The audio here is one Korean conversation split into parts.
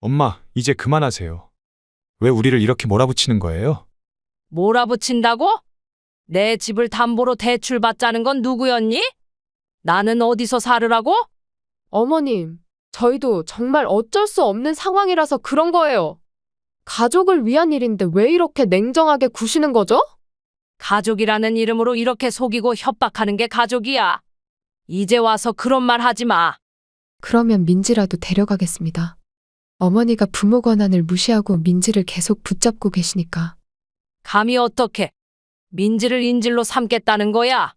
엄마, 이제 그만하세요. 왜 우리를 이렇게 몰아붙이는 거예요? 몰아붙인다고? 내 집을 담보로 대출받자는 건 누구였니? 나는 어디서 살으라고? 어머님, 저희도 정말 어쩔 수 없는 상황이라서 그런 거예요. 가족을 위한 일인데 왜 이렇게 냉정하게 구시는 거죠? 가족이라는 이름으로 이렇게 속이고 협박하는 게 가족이야. 이제 와서 그런 말 하지 마. 그러면 민지라도 데려가겠습니다. 어머니가 부모 권한을 무시하고 민지를 계속 붙잡고 계시니까. 감히 어떻게 민지를 인질로 삼겠다는 거야?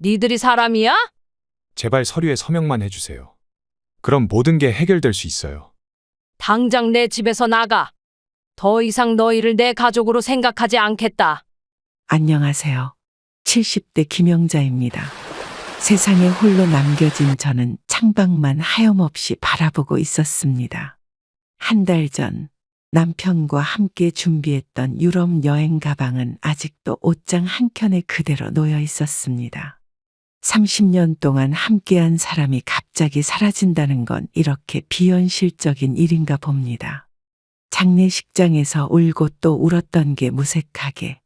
니들이 사람이야? 제발 서류에 서명만 해주세요. 그럼 모든 게 해결될 수 있어요. 당장 내 집에서 나가. 더 이상 너희를 내 가족으로 생각하지 않겠다. 안녕하세요. 70대 김영자입니다. 세상에 홀로 남겨진 저는 창밖만 하염없이 바라보고 있었습니다. 한 달 전 남편과 함께 준비했던 유럽 여행 가방은 아직도 옷장 한 켠에 그대로 놓여 있었습니다. 30년 동안 함께한 사람이 갑자기 사라진다는 건 이렇게 비현실적인 일인가 봅니다. 장례식장에서 울고 또 울었던 게 무색하게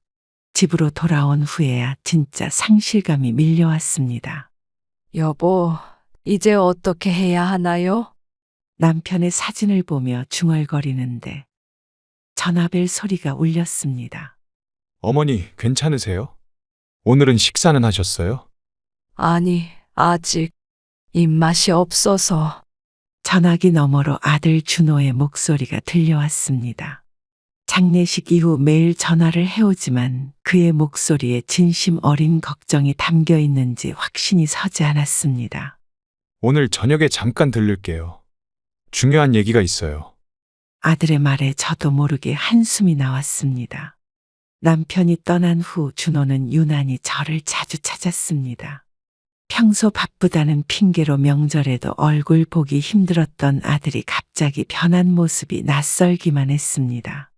집으로 돌아온 후에야 진짜 상실감이 밀려왔습니다. 여보, 이제 어떻게 해야 하나요? 남편의 사진을 보며 중얼거리는데 전화벨 소리가 울렸습니다. 어머니, 괜찮으세요? 오늘은 식사는 하셨어요? 아니, 아직 입맛이 없어서. 전화기 너머로 아들 준호의 목소리가 들려왔습니다. 장례식 이후 매일 전화를 해오지만 그의 목소리에 진심 어린 걱정이 담겨 있는지 확신이 서지 않았습니다. 오늘 저녁에 잠깐 들를게요. 중요한 얘기가 있어요. 아들의 말에 저도 모르게 한숨이 나왔습니다. 남편이 떠난 후 준호는 유난히 저를 자주 찾았습니다. 평소 바쁘다는 핑계로 명절에도 얼굴 보기 힘들었던 아들이 갑자기 변한 모습이 낯설기만 했습니다.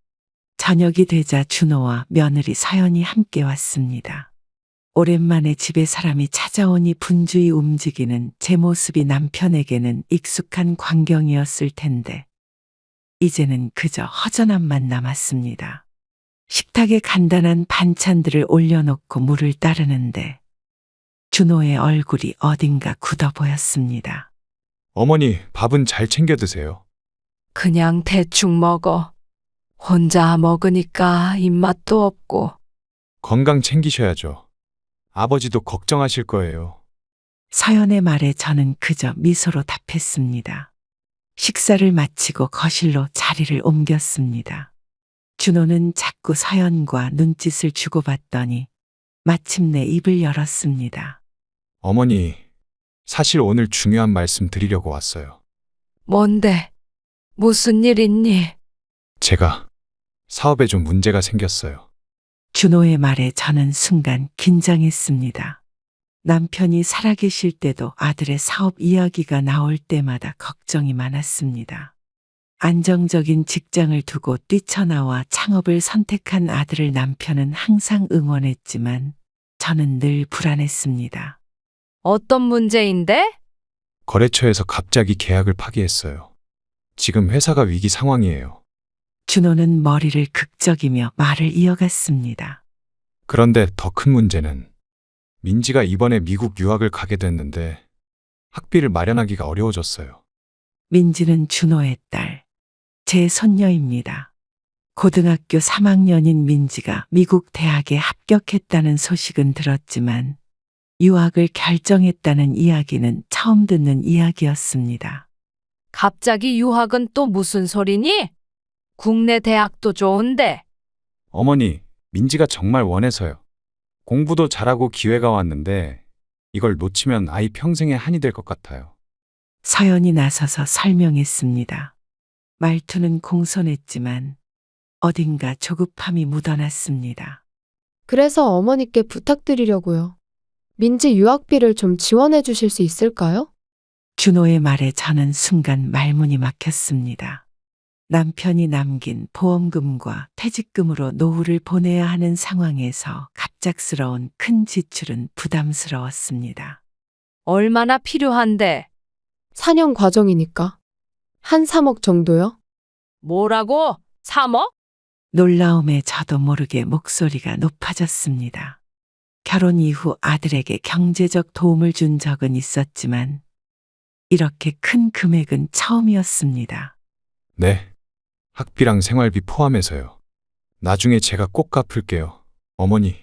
저녁이 되자 준호와 며느리 서연이 함께 왔습니다. 오랜만에 집에 사람이 찾아오니 분주히 움직이는 제 모습이 남편에게는 익숙한 광경이었을 텐데 이제는 그저 허전함만 남았습니다. 식탁에 간단한 반찬들을 올려놓고 물을 따르는데 준호의 얼굴이 어딘가 굳어 보였습니다. 어머니, 밥은 잘 챙겨 드세요. 그냥 대충 먹어. 혼자 먹으니까 입맛도 없고. 건강 챙기셔야죠. 아버지도 걱정하실 거예요. 서연의 말에 저는 그저 미소로 답했습니다. 식사를 마치고 거실로 자리를 옮겼습니다. 준호는 자꾸 서연과 눈짓을 주고받더니 마침내 입을 열었습니다. 어머니, 사실 오늘 중요한 말씀 드리려고 왔어요. 뭔데? 무슨 일 있니? 제가 사업에 좀 문제가 생겼어요. 준호의 말에 저는 순간 긴장했습니다. 남편이 살아계실 때도 아들의 사업 이야기가 나올 때마다 걱정이 많았습니다. 안정적인 직장을 두고 뛰쳐나와 창업을 선택한 아들을 남편은 항상 응원했지만 저는 늘 불안했습니다. 어떤 문제인데? 거래처에서 갑자기 계약을 파기했어요. 지금 회사가 위기 상황이에요. 준호는 머리를 극적이며 말을 이어갔습니다. 그런데 더 큰 문제는 민지가 이번에 미국 유학을 가게 됐는데 학비를 마련하기가 어려워졌어요. 민지는 준호의 딸, 제 손녀입니다. 고등학교 3학년인 민지가 미국 대학에 합격했다는 소식은 들었지만 유학을 결정했다는 이야기는 처음 듣는 이야기였습니다. 갑자기 유학은 또 무슨 소리니? 국내 대학도 좋은데. 어머니, 민지가 정말 원해서요. 공부도 잘하고 기회가 왔는데 이걸 놓치면 아이 평생의 한이 될 것 같아요. 서연이 나서서 설명했습니다. 말투는 공손했지만 어딘가 조급함이 묻어났습니다. 그래서 어머니께 부탁드리려고요. 민지 유학비를 좀 지원해 주실 수 있을까요? 준호의 말에 저는 순간 말문이 막혔습니다. 남편이 남긴 보험금과 퇴직금으로 노후를 보내야 하는 상황에서 갑작스러운 큰 지출은 부담스러웠습니다. 얼마나 필요한데? 4년 과정이니까. 한 3억 정도요? 뭐라고? 3억? 놀라움에 저도 모르게 목소리가 높아졌습니다. 결혼 이후 아들에게 경제적 도움을 준 적은 있었지만 이렇게 큰 금액은 처음이었습니다. 네. 학비랑 생활비 포함해서요. 나중에 제가 꼭 갚을게요. 어머니.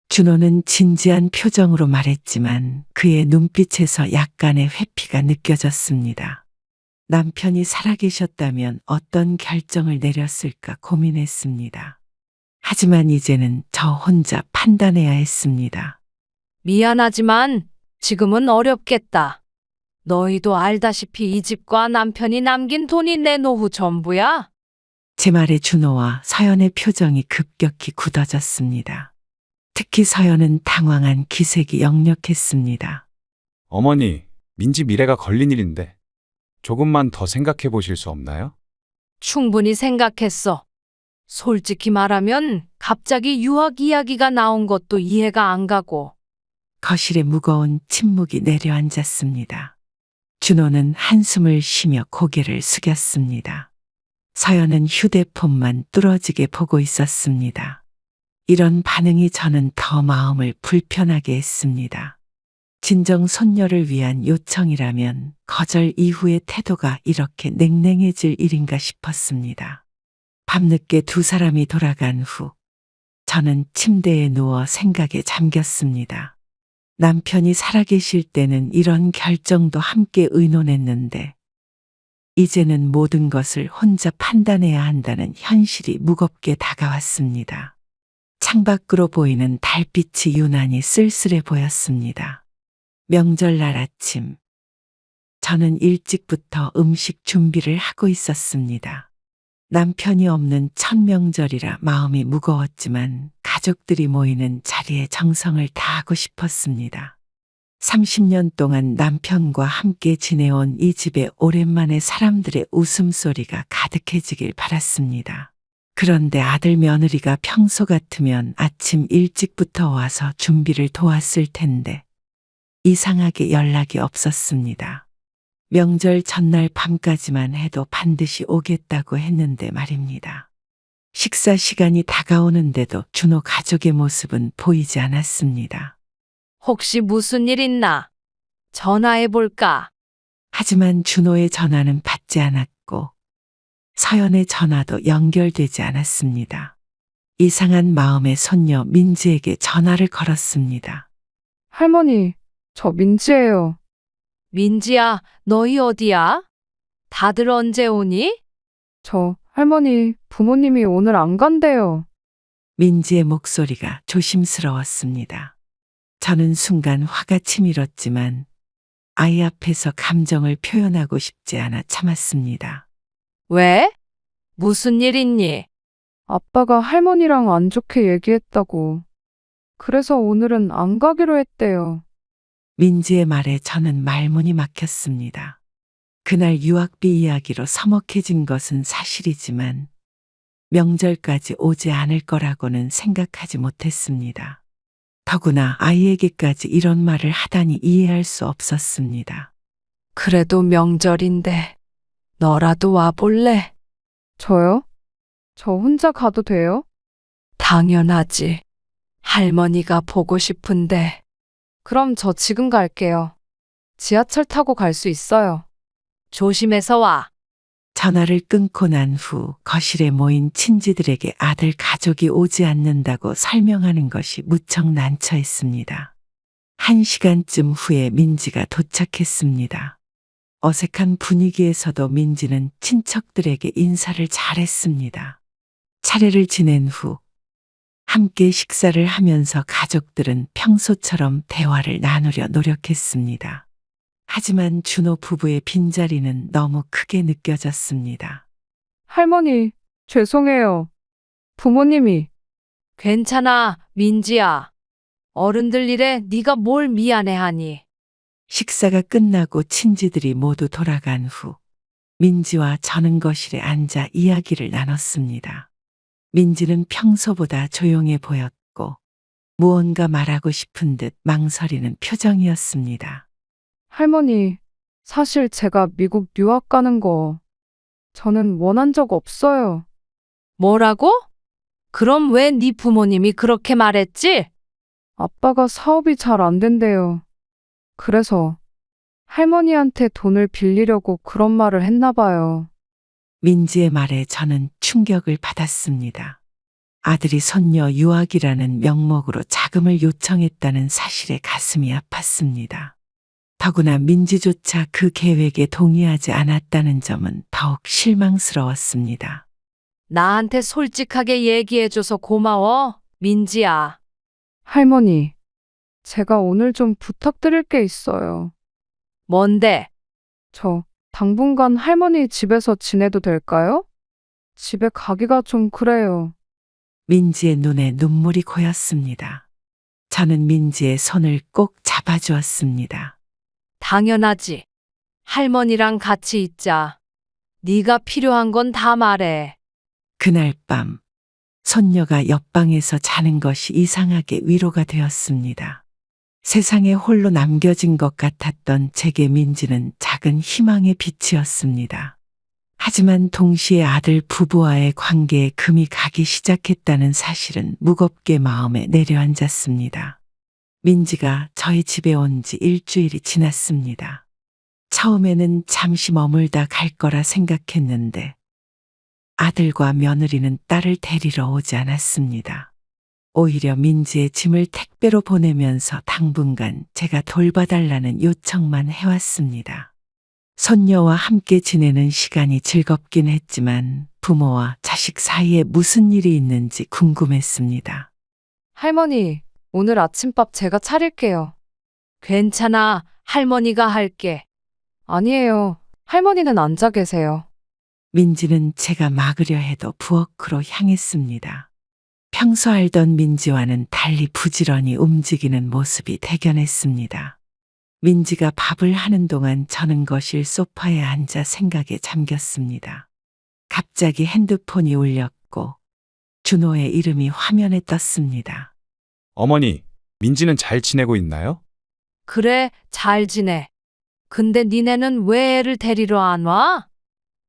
준호는 진지한 표정으로 말했지만 그의 눈빛에서 약간의 회피가 느껴졌습니다. 남편이 살아계셨다면 어떤 결정을 내렸을까 고민했습니다. 하지만 이제는 저 혼자 판단해야 했습니다. 미안하지만 지금은 어렵겠다. 너희도 알다시피 이 집과 남편이 남긴 돈이 내 노후 전부야. 제 말에 준호와 서연의 표정이 급격히 굳어졌습니다. 특히 서연은 당황한 기색이 역력했습니다. 어머니, 민지 미래가 걸린 일인데 조금만 더 생각해 보실 수 없나요? 충분히 생각했어. 솔직히 말하면 갑자기 유학 이야기가 나온 것도 이해가 안 가고. 거실에 무거운 침묵이 내려앉았습니다. 준호는 한숨을 쉬며 고개를 숙였습니다. 서연은 휴대폰만 뚫어지게 보고 있었습니다. 이런 반응이 저는 더 마음을 불편하게 했습니다. 진정 손녀를 위한 요청이라면 거절 이후의 태도가 이렇게 냉랭해질 일인가 싶었습니다. 밤늦게 두 사람이 돌아간 후 저는 침대에 누워 생각에 잠겼습니다. 남편이 살아계실 때는 이런 결정도 함께 의논했는데 이제는 모든 것을 혼자 판단해야 한다는 현실이 무겁게 다가왔습니다. 창밖으로 보이는 달빛이 유난히 쓸쓸해 보였습니다. 명절날 아침, 저는 일찍부터 음식 준비를 하고 있었습니다. 남편이 없는 첫 명절이라 마음이 무거웠지만 가족들이 모이는 자리에 정성을 다하고 싶었습니다. 30년 동안 남편과 함께 지내온 이 집에 오랜만에 사람들의 웃음소리가 가득해지길 바랐습니다. 그런데 아들 며느리가 평소 같으면 아침 일찍부터 와서 준비를 도왔을 텐데 이상하게 연락이 없었습니다. 명절 전날 밤까지만 해도 반드시 오겠다고 했는데 말입니다. 식사 시간이 다가오는데도 준호 가족의 모습은 보이지 않았습니다. 혹시 무슨 일 있나? 전화해 볼까? 하지만 준호의 전화는 받지 않았고 서연의 전화도 연결되지 않았습니다. 이상한 마음의 손녀 민지에게 전화를 걸었습니다. 할머니, 저 민지예요. 민지야, 너희 어디야? 다들 언제 오니? 저 할머니, 부모님이 오늘 안 간대요. 민지의 목소리가 조심스러웠습니다. 저는 순간 화가 치밀었지만 아이 앞에서 감정을 표현하고 싶지 않아 참았습니다. 왜? 무슨 일 있니? 아빠가 할머니랑 안 좋게 얘기했다고. 그래서 오늘은 안 가기로 했대요. 민지의 말에 저는 말문이 막혔습니다. 그날 유학비 이야기로 서먹해진 것은 사실이지만 명절까지 오지 않을 거라고는 생각하지 못했습니다. 더구나 아이에게까지 이런 말을 하다니 이해할 수 없었습니다. 그래도 명절인데 너라도 와볼래? 저요? 저 혼자 가도 돼요? 당연하지. 할머니가 보고 싶은데. 그럼 저 지금 갈게요. 지하철 타고 갈 수 있어요. 조심해서 와. 전화를 끊고 난 후 거실에 모인 친지들에게 아들 가족이 오지 않는다고 설명하는 것이 무척 난처했습니다. 1시간쯤 후에 민지가 도착했습니다. 어색한 분위기에서도 민지는 친척들에게 인사를 잘했습니다. 차례를 지낸 후 함께 식사를 하면서 가족들은 평소처럼 대화를 나누려 노력했습니다. 하지만 준호 부부의 빈자리는 너무 크게 느껴졌습니다. 할머니, 죄송해요. 부모님이. 괜찮아, 민지야. 어른들 일에 네가 뭘 미안해하니? 식사가 끝나고 친지들이 모두 돌아간 후 민지와 저는 거실에 앉아 이야기를 나눴습니다. 민지는 평소보다 조용해 보였고 무언가 말하고 싶은 듯 망설이는 표정이었습니다. 할머니, 사실 제가 미국 유학 가는 거 저는 원한 적 없어요. 뭐라고? 그럼 왜 네 부모님이 그렇게 말했지? 아빠가 사업이 잘 안 된대요. 그래서 할머니한테 돈을 빌리려고 그런 말을 했나 봐요. 민지의 말에 저는 충격을 받았습니다. 아들이 손녀 유학이라는 명목으로 자금을 요청했다는 사실에 가슴이 아팠습니다. 더구나 민지조차 그 계획에 동의하지 않았다는 점은 더욱 실망스러웠습니다. 나한테 솔직하게 얘기해줘서 고마워, 민지야. 할머니, 제가 오늘 좀 부탁드릴 게 있어요. 뭔데? 저 당분간 할머니 집에서 지내도 될까요? 집에 가기가 좀 그래요. 민지의 눈에 눈물이 고였습니다. 저는 민지의 손을 꼭 잡아주었습니다. 당연하지. 할머니랑 같이 있자. 네가 필요한 건 다 말해. 그날 밤 손녀가 옆방에서 자는 것이 이상하게 위로가 되었습니다. 세상에 홀로 남겨진 것 같았던 제게 민지는 작은 희망의 빛이었습니다. 하지만 동시에 아들 부부와의 관계에 금이 가기 시작했다는 사실은 무겁게 마음에 내려앉았습니다. 민지가 저희 집에 온 지 일주일이 지났습니다. 처음에는 잠시 머물다 갈 거라 생각했는데 아들과 며느리는 딸을 데리러 오지 않았습니다. 오히려 민지의 짐을 택배로 보내면서 당분간 제가 돌봐달라는 요청만 해왔습니다. 손녀와 함께 지내는 시간이 즐겁긴 했지만 부모와 자식 사이에 무슨 일이 있는지 궁금했습니다. 할머니, 오늘 아침밥 제가 차릴게요. 괜찮아. 할머니가 할게. 아니에요. 할머니는 앉아 계세요. 민지는 제가 막으려 해도 부엌으로 향했습니다. 평소 알던 민지와는 달리 부지런히 움직이는 모습이 대견했습니다. 민지가 밥을 하는 동안 저는 거실 소파에 앉아 생각에 잠겼습니다. 갑자기 핸드폰이 울렸고 준호의 이름이 화면에 떴습니다. 어머니, 민지는 잘 지내고 있나요? 그래, 잘 지내. 근데 니네는 왜 애를 데리러 안 와?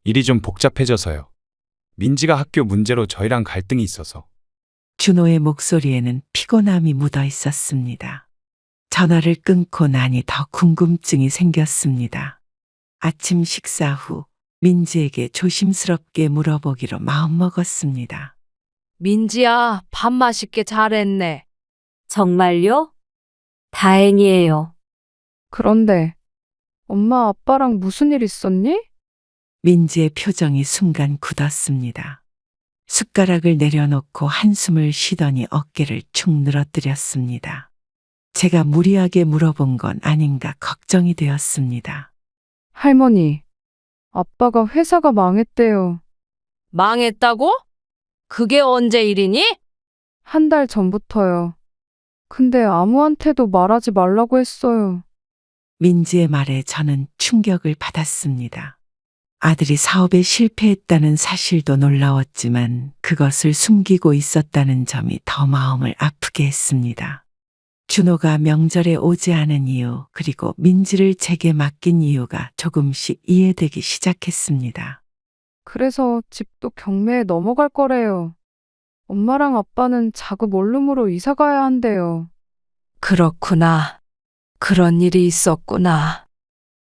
일이 좀 복잡해져서요. 민지가 학교 문제로 저희랑 갈등이 있어서. 준호의 목소리에는 피곤함이 묻어 있었습니다. 전화를 끊고 나니 더 궁금증이 생겼습니다. 아침 식사 후 민지에게 조심스럽게 물어보기로 마음먹었습니다. 민지야, 밥 맛있게 잘했네. 정말요? 다행이에요. 그런데 엄마 아빠랑 무슨 일 있었니? 민지의 표정이 순간 굳었습니다. 숟가락을 내려놓고 한숨을 쉬더니 어깨를 축 늘어뜨렸습니다. 제가 무리하게 물어본 건 아닌가 걱정이 되었습니다. 할머니, 아빠가 회사가 망했대요. 망했다고? 그게 언제 일이니? 한 달 전부터요. 근데 아무한테도 말하지 말라고 했어요. 민지의 말에 저는 충격을 받았습니다. 아들이 사업에 실패했다는 사실도 놀라웠지만 그것을 숨기고 있었다는 점이 더 마음을 아프게 했습니다. 준호가 명절에 오지 않은 이유, 그리고 민지를 제게 맡긴 이유가 조금씩 이해되기 시작했습니다. 그래서 집도 경매에 넘어갈 거래요. 엄마랑 아빠는 자급 원룸으로 이사 가야 한대요. 그렇구나. 그런 일이 있었구나.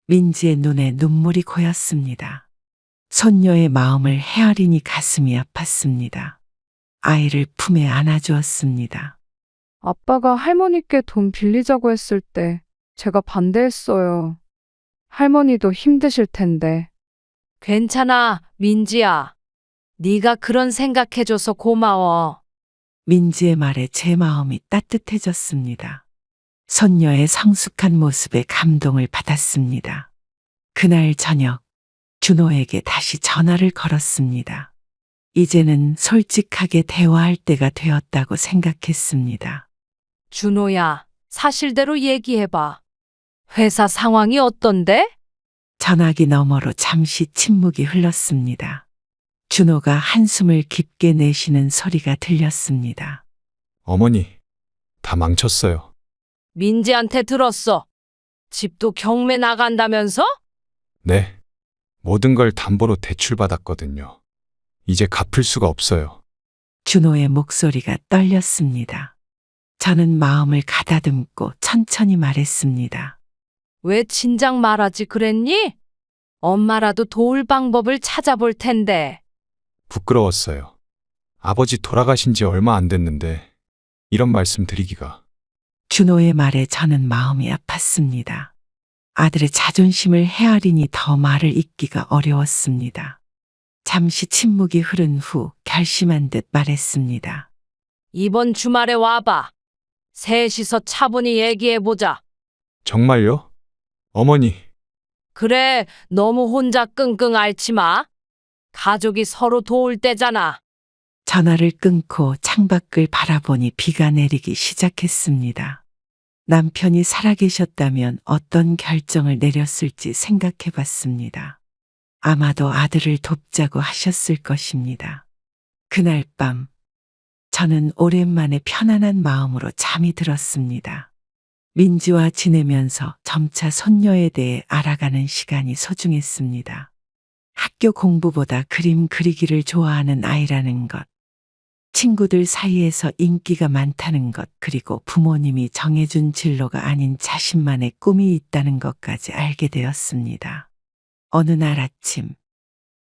민지의 눈에 눈물이 고였습니다. 손녀의 마음을 헤아리니 가슴이 아팠습니다. 아이를 품에 안아주었습니다. 아빠가 할머니께 돈 빌리자고 했을 때 제가 반대했어요. 할머니도 힘드실 텐데. 괜찮아, 민지야. 네가 그런 생각해줘서 고마워. 민지의 말에 제 마음이 따뜻해졌습니다. 손녀의 성숙한 모습에 감동을 받았습니다. 그날 저녁 준호에게 다시 전화를 걸었습니다. 이제는 솔직하게 대화할 때가 되었다고 생각했습니다. 준호야, 사실대로 얘기해봐. 회사 상황이 어떤데? 전화기 너머로 잠시 침묵이 흘렀습니다. 준호가 한숨을 깊게 내쉬는 소리가 들렸습니다. 어머니, 다 망쳤어요. 민지한테 들었어. 집도 경매 나간다면서? 네, 모든 걸 담보로 대출받았거든요. 이제 갚을 수가 없어요. 준호의 목소리가 떨렸습니다. 저는 마음을 가다듬고 천천히 말했습니다. 왜 진작 말하지 그랬니? 엄마라도 도울 방법을 찾아볼 텐데. 부끄러웠어요. 아버지 돌아가신 지 얼마 안 됐는데 이런 말씀 드리기가. 준호의 말에 저는 마음이 아팠습니다. 아들의 자존심을 헤아리니 더 말을 잇기가 어려웠습니다. 잠시 침묵이 흐른 후 결심한 듯 말했습니다. 이번 주말에 와봐. 셋이서 차분히 얘기해보자. 정말요? 어머니, 그래, 너무 혼자 끙끙 앓지 마. 가족이 서로 도울 때잖아. 전화를 끊고 창밖을 바라보니 비가 내리기 시작했습니다. 남편이 살아계셨다면 어떤 결정을 내렸을지 생각해 봤습니다. 아마도 아들을 돕자고 하셨을 것입니다. 그날 밤, 저는 오랜만에 편안한 마음으로 잠이 들었습니다. 민지와 지내면서 점차 손녀에 대해 알아가는 시간이 소중했습니다. 학교 공부보다 그림 그리기를 좋아하는 아이라는 것, 친구들 사이에서 인기가 많다는 것, 그리고 부모님이 정해준 진로가 아닌 자신만의 꿈이 있다는 것까지 알게 되었습니다. 어느 날 아침,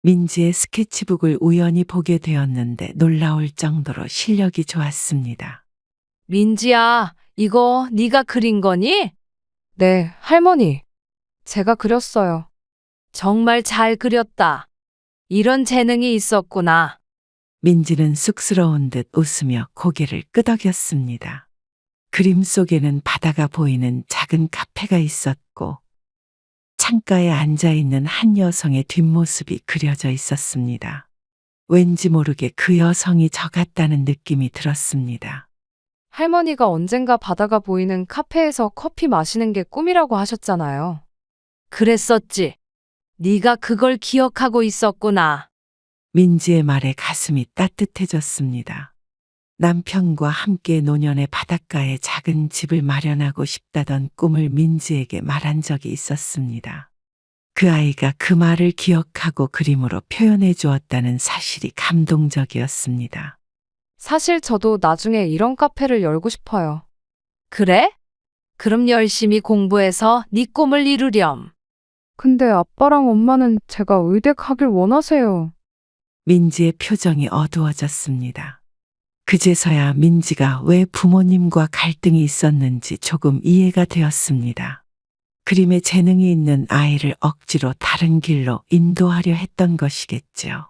민지의 스케치북을 우연히 보게 되었는데 놀라울 정도로 실력이 좋았습니다. 민지야, 이거 네가 그린 거니? 네, 할머니. 제가 그렸어요. 정말 잘 그렸다. 이런 재능이 있었구나. 민지는 쑥스러운 듯 웃으며 고개를 끄덕였습니다. 그림 속에는 바다가 보이는 작은 카페가 있었고 창가에 앉아있는 한 여성의 뒷모습이 그려져 있었습니다. 왠지 모르게 그 여성이 저 같다는 느낌이 들었습니다. 할머니가 언젠가 바다가 보이는 카페에서 커피 마시는 게 꿈이라고 하셨잖아요. 그랬었지. 네가 그걸 기억하고 있었구나. 민지의 말에 가슴이 따뜻해졌습니다. 남편과 함께 노년의 바닷가에 작은 집을 마련하고 싶다던 꿈을 민지에게 말한 적이 있었습니다. 그 아이가 그 말을 기억하고 그림으로 표현해 주었다는 사실이 감동적이었습니다. 사실 저도 나중에 이런 카페를 열고 싶어요. 그래? 그럼 열심히 공부해서 네 꿈을 이루렴. 근데 아빠랑 엄마는 제가 의대 가길 원하세요. 민지의 표정이 어두워졌습니다. 그제서야 민지가 왜 부모님과 갈등이 있었는지 조금 이해가 되었습니다. 그림에 재능이 있는 아이를 억지로 다른 길로 인도하려 했던 것이겠죠.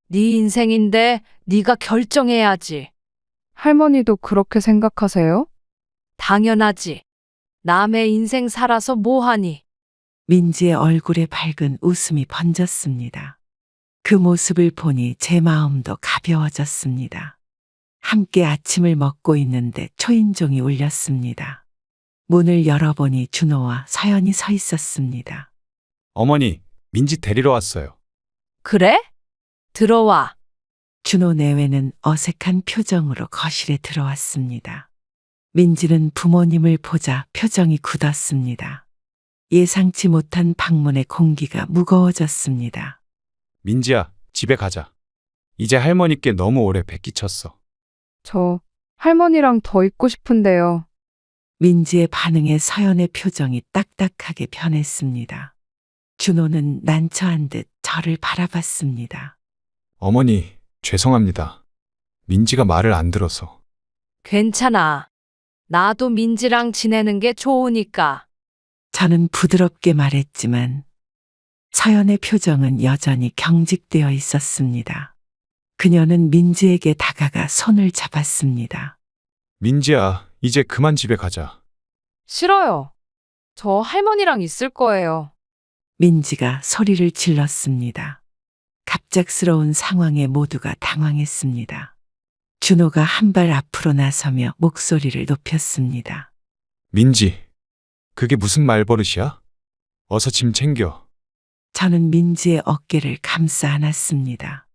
네 인생인데 네가 결정해야지. 할머니도 그렇게 생각하세요? 당연하지. 남의 인생 살아서 뭐하니? 민지의 얼굴에 밝은 웃음이 번졌습니다. 그 모습을 보니 제 마음도 가벼워졌습니다. 함께 아침을 먹고 있는데 초인종이 울렸습니다. 문을 열어보니 준호와 서연이 서 있었습니다. 어머니, 민지 데리러 왔어요. 그래? 들어와. 준호 내외는 어색한 표정으로 거실에 들어왔습니다. 민지는 부모님을 보자 표정이 굳었습니다. 예상치 못한 방문의 공기가 무거워졌습니다. 민지야, 집에 가자. 이제 할머니께 너무 오래 뵙기쳤어. 저 할머니랑 더 있고 싶은데요. 민지의 반응에 서연의 표정이 딱딱하게 변했습니다. 준호는 난처한 듯 저를 바라봤습니다. 어머니, 죄송합니다. 민지가 말을 안 들어서. 괜찮아. 나도 민지랑 지내는 게 좋으니까. 저는 부드럽게 말했지만 서연의 표정은 여전히 경직되어 있었습니다. 그녀는 민지에게 다가가 손을 잡았습니다. 민지야, 이제 그만 집에 가자. 싫어요. 저 할머니랑 있을 거예요. 민지가 소리를 질렀습니다. 갑작스러운 상황에 모두가 당황했습니다. 준호가 한 발 앞으로 나서며 목소리를 높였습니다. 민지, 그게 무슨 말버릇이야? 어서 짐 챙겨. 저는 민지의 어깨를 감싸 안았습니다.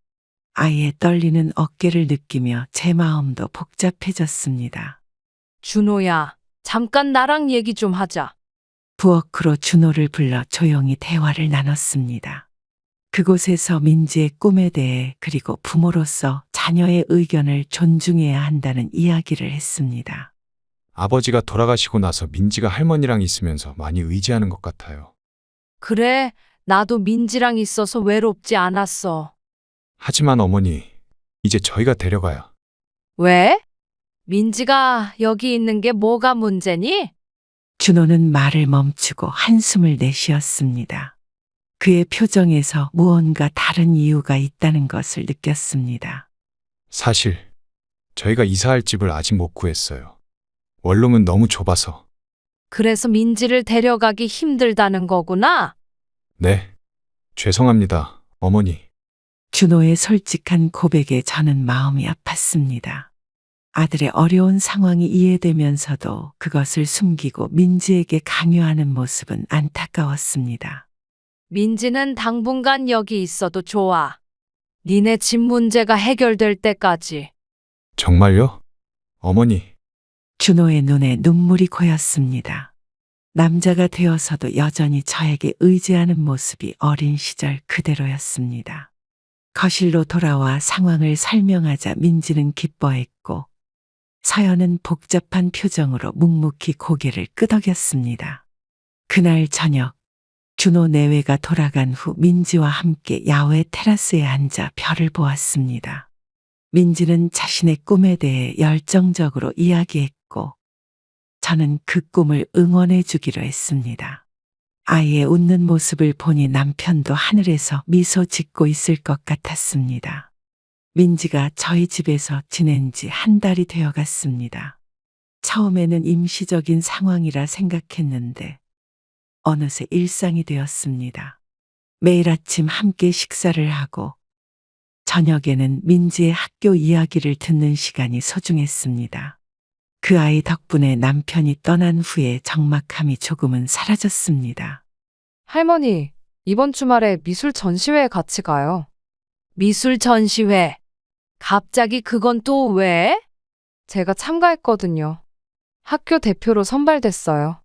아이의 떨리는 어깨를 느끼며 제 마음도 복잡해졌습니다. 준호야, 잠깐 나랑 얘기 좀 하자. 부엌으로 준호를 불러 조용히 대화를 나눴습니다. 그곳에서 민지의 꿈에 대해 그리고 부모로서 자녀의 의견을 존중해야 한다는 이야기를 했습니다. 아버지가 돌아가시고 나서 민지가 할머니랑 있으면서 많이 의지하는 것 같아요. 그래, 나도 민지랑 있어서 외롭지 않았어. 하지만 어머니, 이제 저희가 데려가야. 왜? 민지가 여기 있는 게 뭐가 문제니? 준호는 말을 멈추고 한숨을 내쉬었습니다. 그의 표정에서 무언가 다른 이유가 있다는 것을 느꼈습니다. 사실 저희가 이사할 집을 아직 못 구했어요. 원룸은 너무 좁아서. 그래서 민지를 데려가기 힘들다는 거구나. 네, 죄송합니다, 어머니. 준호의 솔직한 고백에 저는 마음이 아팠습니다. 아들의 어려운 상황이 이해되면서도 그것을 숨기고 민지에게 강요하는 모습은 안타까웠습니다. 민지는 당분간 여기 있어도 좋아. 니네 집 문제가 해결될 때까지. 정말요? 어머니, 준호의 눈에 눈물이 고였습니다. 남자가 되어서도 여전히 저에게 의지하는 모습이 어린 시절 그대로였습니다. 거실로 돌아와 상황을 설명하자 민지는 기뻐했고 서연은 복잡한 표정으로 묵묵히 고개를 끄덕였습니다. 그날 저녁 준호 내외가 돌아간 후 민지와 함께 야외 테라스에 앉아 별을 보았습니다. 민지는 자신의 꿈에 대해 열정적으로 이야기했고 저는 그 꿈을 응원해 주기로 했습니다. 아이의 웃는 모습을 보니 남편도 하늘에서 미소 짓고 있을 것 같았습니다. 민지가 저희 집에서 지낸 지 한 달이 되어 갔습니다. 처음에는 임시적인 상황이라 생각했는데 어느새 일상이 되었습니다. 매일 아침 함께 식사를 하고 저녁에는 민지의 학교 이야기를 듣는 시간이 소중했습니다. 그 아이 덕분에 남편이 떠난 후에 적막함이 조금은 사라졌습니다. 할머니, 이번 주말에 미술 전시회에 같이 가요. 미술 전시회. 갑자기 그건 또 왜? 제가 참가했거든요. 학교 대표로 선발됐어요.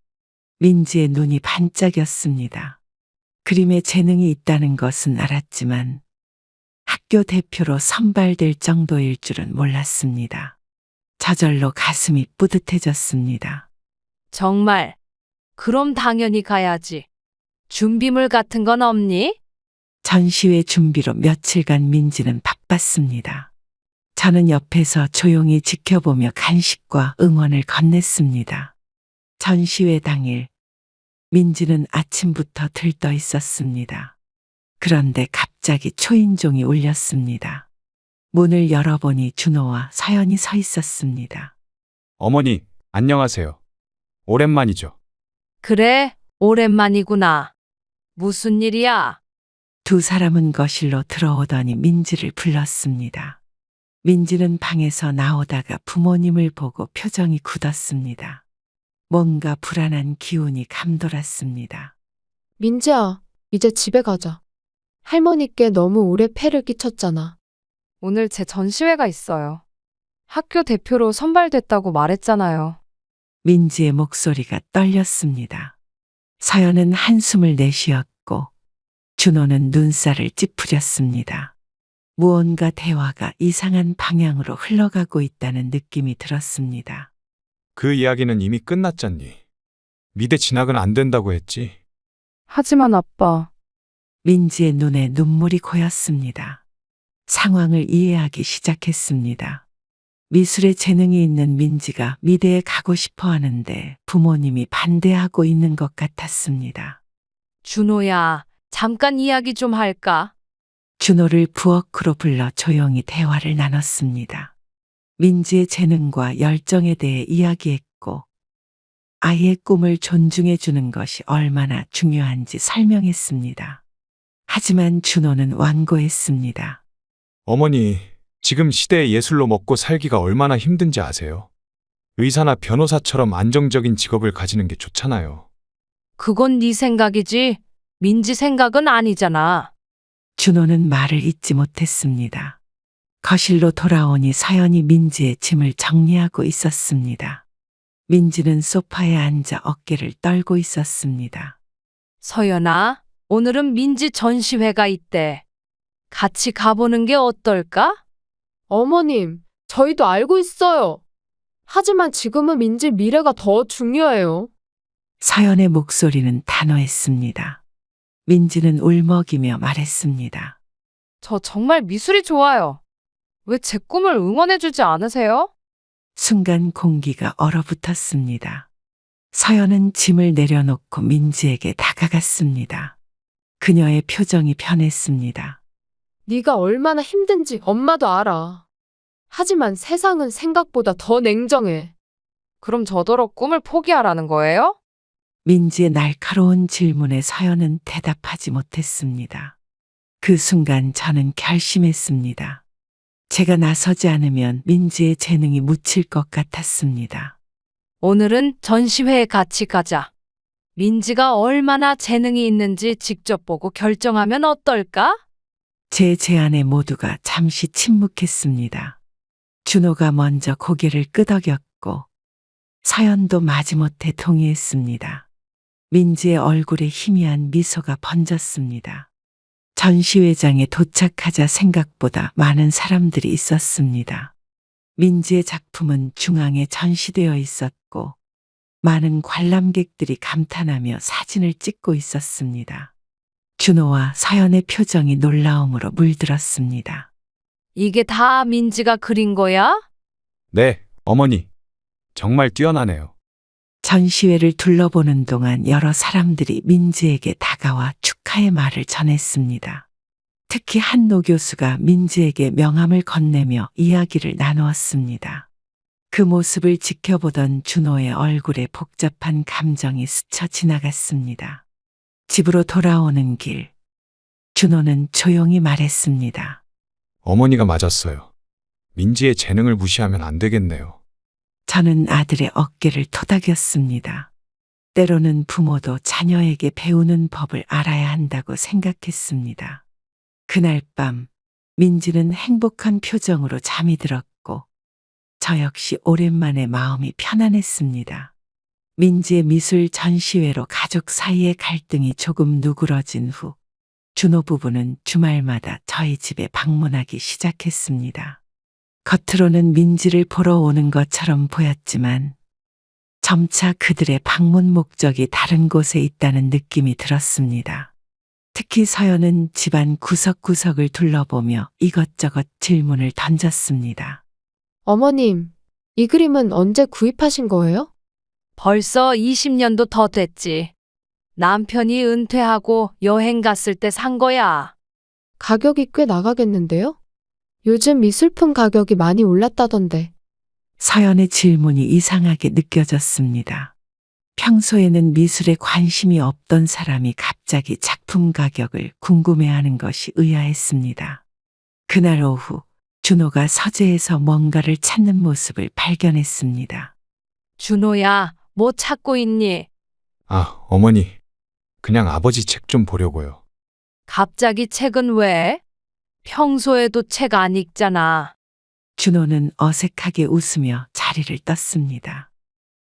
민지의 눈이 반짝였습니다. 그림에 재능이 있다는 것은 알았지만 학교 대표로 선발될 정도일 줄은 몰랐습니다. 저절로 가슴이 뿌듯해졌습니다. 정말. 그럼 당연히 가야지. 준비물 같은 건 없니? 전시회 준비로 며칠간 민지는 바빴습니다. 저는 옆에서 조용히 지켜보며 간식과 응원을 건넸습니다. 전시회 당일 민지는 아침부터 들떠 있었습니다. 그런데 갑자기 초인종이 울렸습니다. 문을 열어보니 준호와 서연이 서 있었습니다. 어머니, 안녕하세요. 오랜만이죠. 그래, 오랜만이구나. 무슨 일이야? 두 사람은 거실로 들어오더니 민지를 불렀습니다. 민지는 방에서 나오다가 부모님을 보고 표정이 굳었습니다. 뭔가 불안한 기운이 감돌았습니다. 민지야, 이제 집에 가자. 할머니께 너무 오래 폐를 끼쳤잖아. 오늘 제 전시회가 있어요. 학교 대표로 선발됐다고 말했잖아요. 민지의 목소리가 떨렸습니다. 서연은 한숨을 내쉬었고 준호는 눈살을 찌푸렸습니다. 무언가 대화가 이상한 방향으로 흘러가고 있다는 느낌이 들었습니다. 그 이야기는 이미 끝났잖니. 미대 진학은 안 된다고 했지. 하지만 아빠, 민지의 눈에 눈물이 고였습니다. 상황을 이해하기 시작했습니다. 미술에 재능이 있는 민지가 미대에 가고 싶어 하는데 부모님이 반대하고 있는 것 같았습니다. 준호야, 잠깐 이야기 좀 할까? 준호를 부엌으로 불러 조용히 대화를 나눴습니다. 민지의 재능과 열정에 대해 이야기했고 아이의 꿈을 존중해 주는 것이 얼마나 중요한지 설명했습니다. 하지만 준호는 완고했습니다. 어머니, 지금 시대의 예술로 먹고 살기가 얼마나 힘든지 아세요? 의사나 변호사처럼 안정적인 직업을 가지는 게 좋잖아요. 그건 네 생각이지. 민지 생각은 아니잖아. 준호는 말을 잇지 못했습니다. 거실로 돌아오니 서연이 민지의 짐을 정리하고 있었습니다. 민지는 소파에 앉아 어깨를 떨고 있었습니다. 서연아, 오늘은 민지 전시회가 있대. 같이 가보는 게 어떨까? 어머님, 저희도 알고 있어요. 하지만 지금은 민지 미래가 더 중요해요. 서연의 목소리는 단호했습니다. 민지는 울먹이며 말했습니다. 저 정말 미술이 좋아요. 왜 제 꿈을 응원해주지 않으세요? 순간 공기가 얼어붙었습니다. 서연은 짐을 내려놓고 민지에게 다가갔습니다. 그녀의 표정이 변했습니다. 네가 얼마나 힘든지 엄마도 알아. 하지만 세상은 생각보다 더 냉정해. 그럼 저더러 꿈을 포기하라는 거예요? 민지의 날카로운 질문에 서연은 대답하지 못했습니다. 그 순간 저는 결심했습니다. 제가 나서지 않으면 민지의 재능이 묻힐 것 같았습니다. 오늘은 전시회에 같이 가자. 민지가 얼마나 재능이 있는지 직접 보고 결정하면 어떨까? 제 제안에 모두가 잠시 침묵했습니다. 준호가 먼저 고개를 끄덕였고 서연도 마지못해 동의했습니다. 민지의 얼굴에 희미한 미소가 번졌습니다. 전시회장에 도착하자 생각보다 많은 사람들이 있었습니다. 민지의 작품은 중앙에 전시되어 있었고 많은 관람객들이 감탄하며 사진을 찍고 있었습니다. 준호와 서연의 표정이 놀라움으로 물들었습니다. 이게 다 민지가 그린 거야? 네, 어머니. 정말 뛰어나네요. 전시회를 둘러보는 동안 여러 사람들이 민지에게 다가와 축하의 말을 전했습니다. 특히 한노 교수가 민지에게 명함을 건네며 이야기를 나누었습니다. 그 모습을 지켜보던 준호의 얼굴에 복잡한 감정이 스쳐 지나갔습니다. 집으로 돌아오는 길, 준호는 조용히 말했습니다. 어머니가 맞았어요. 민지의 재능을 무시하면 안 되겠네요. 저는 아들의 어깨를 토닥였습니다. 때로는 부모도 자녀에게 배우는 법을 알아야 한다고 생각했습니다. 그날 밤 민지는 행복한 표정으로 잠이 들었고 저 역시 오랜만에 마음이 편안했습니다. 민지의 미술 전시회로 가족 사이의 갈등이 조금 누그러진 후 준호 부부는 주말마다 저희 집에 방문하기 시작했습니다. 겉으로는 민지를 보러 오는 것처럼 보였지만 점차 그들의 방문 목적이 다른 곳에 있다는 느낌이 들었습니다. 특히 서연은 집안 구석구석을 둘러보며 이것저것 질문을 던졌습니다. 어머님, 이 그림은 언제 구입하신 거예요? 벌써 20년도 더 됐지. 남편이 은퇴하고 여행 갔을 때 산 거야. 가격이 꽤 나가겠는데요? 요즘 미술품 가격이 많이 올랐다던데. 서연의 질문이 이상하게 느껴졌습니다. 평소에는 미술에 관심이 없던 사람이 갑자기 작품 가격을 궁금해하는 것이 의아했습니다. 그날 오후 준호가 서재에서 뭔가를 찾는 모습을 발견했습니다. 준호야, 뭐 찾고 있니? 아, 어머니. 그냥 아버지 책 좀 보려고요. 갑자기 책은 왜? 평소에도 책 안 읽잖아. 준호는 어색하게 웃으며 자리를 떴습니다.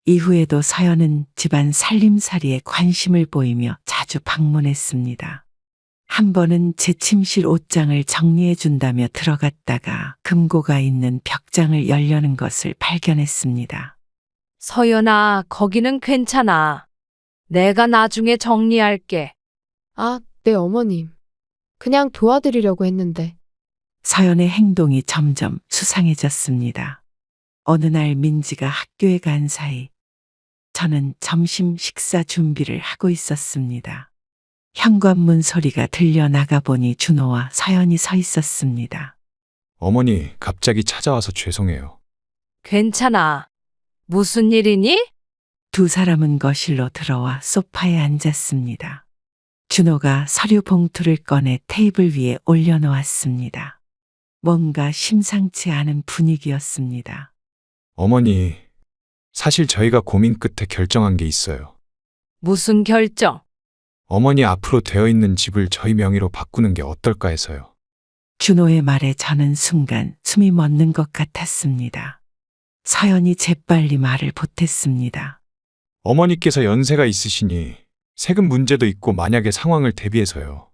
이후에도 서연은 집안 살림살이에 관심을 보이며 자주 방문했습니다. 한 번은 제 침실 옷장을 정리해 준다며 들어갔다가 금고가 있는 벽장을 열려는 것을 발견했습니다. 서연아, 거기는 괜찮아. 내가 나중에 정리할게. 아, 네, 어머님. 그냥 도와드리려고 했는데. 서연의 행동이 점점 수상해졌습니다. 어느 날 민지가 학교에 간 사이 저는 점심 식사 준비를 하고 있었습니다. 현관문 소리가 들려 나가보니 준호와 서연이 서 있었습니다. 어머니, 갑자기 찾아와서 죄송해요. 괜찮아. 무슨 일이니? 두 사람은 거실로 들어와 소파에 앉았습니다. 준호가 서류 봉투를 꺼내 테이블 위에 올려놓았습니다. 뭔가 심상치 않은 분위기였습니다. 어머니, 사실 저희가 고민 끝에 결정한 게 있어요. 무슨 결정? 어머니 앞으로 되어 있는 집을 저희 명의로 바꾸는 게 어떨까 해서요. 준호의 말에 저는 순간 숨이 멎는 것 같았습니다. 서연이 재빨리 말을 보탰습니다. 어머니께서 연세가 있으시니 세금 문제도 있고 만약의 상황을 대비해서요.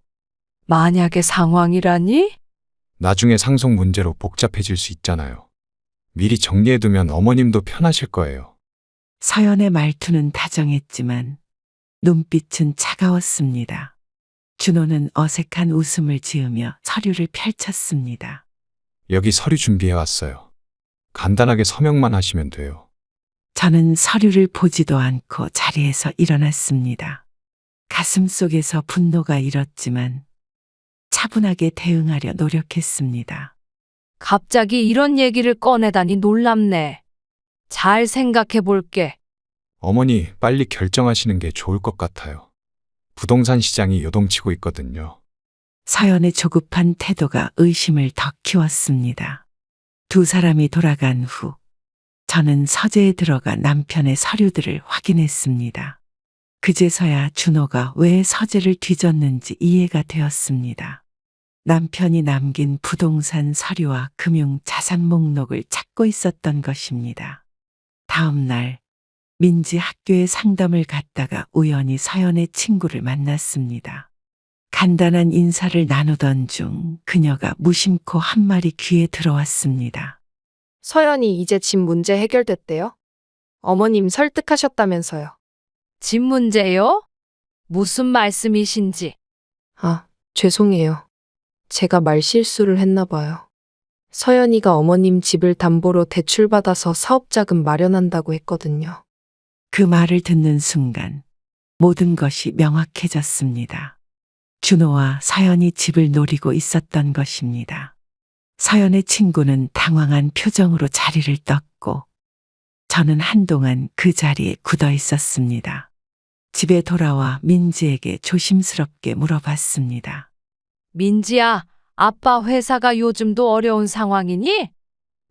만약의 상황이라니? 나중에 상속 문제로 복잡해질 수 있잖아요. 미리 정리해두면 어머님도 편하실 거예요. 서연의 말투는 다정했지만 눈빛은 차가웠습니다. 준호는 어색한 웃음을 지으며 서류를 펼쳤습니다. 여기 서류 준비해왔어요. 간단하게 서명만 하시면 돼요. 저는 서류를 보지도 않고 자리에서 일어났습니다. 가슴 속에서 분노가 일었지만 차분하게 대응하려 노력했습니다. 갑자기 이런 얘기를 꺼내다니 놀랍네. 잘 생각해 볼게. 어머니, 빨리 결정하시는 게 좋을 것 같아요. 부동산 시장이 요동치고 있거든요. 서연의 조급한 태도가 의심을 더 키웠습니다. 두 사람이 돌아간 후 저는 서재에 들어가 남편의 서류들을 확인했습니다. 그제서야 준호가 왜 서재를 뒤졌는지 이해가 되었습니다. 남편이 남긴 부동산 서류와 금융 자산 목록을 찾고 있었던 것입니다. 다음 날 민지 학교에 상담을 갔다가 우연히 서연의 친구를 만났습니다. 간단한 인사를 나누던 중 그녀가 무심코 한 말이 귀에 들어왔습니다. 서연이 이제 집 문제 해결됐대요? 어머님 설득하셨다면서요. 집 문제요? 무슨 말씀이신지. 아, 죄송해요. 제가 말실수를 했나 봐요. 서연이가 어머님 집을 담보로 대출받아서 사업자금 마련한다고 했거든요. 그 말을 듣는 순간 모든 것이 명확해졌습니다. 준호와 서연이 집을 노리고 있었던 것입니다. 서연의 친구는 당황한 표정으로 자리를 떴고 저는 한동안 그 자리에 굳어 있었습니다. 집에 돌아와 민지에게 조심스럽게 물어봤습니다. 민지야, 아빠 회사가 요즘도 어려운 상황이니?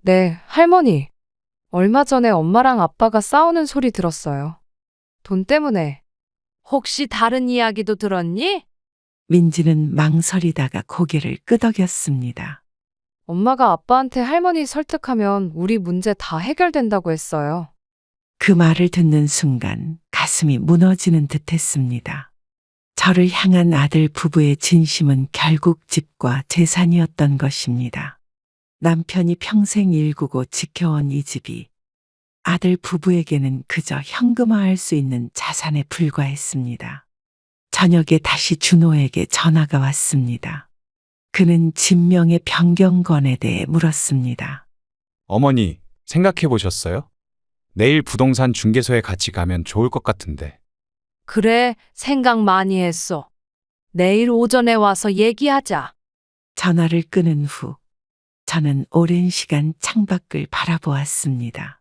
네, 할머니. 얼마 전에 엄마랑 아빠가 싸우는 소리 들었어요. 돈 때문에. 혹시 다른 이야기도 들었니? 민지는 망설이다가 고개를 끄덕였습니다. 엄마가 아빠한테 할머니 설득하면 우리 문제 다 해결된다고 했어요. 그 말을 듣는 순간 가슴이 무너지는 듯 했습니다. 저를 향한 아들 부부의 진심은 결국 집과 재산이었던 것입니다. 남편이 평생 일구고 지켜온 이 집이 아들 부부에게는 그저 현금화할 수 있는 자산에 불과했습니다. 저녁에 다시 준호에게 전화가 왔습니다. 그는 진명의 변경건에 대해 물었습니다. 어머니, 생각해 보셨어요? 내일 부동산 중개소에 같이 가면 좋을 것 같은데. 그래, 생각 많이 했어. 내일 오전에 와서 얘기하자. 전화를 끊은 후 저는 오랜 시간 창밖을 바라보았습니다.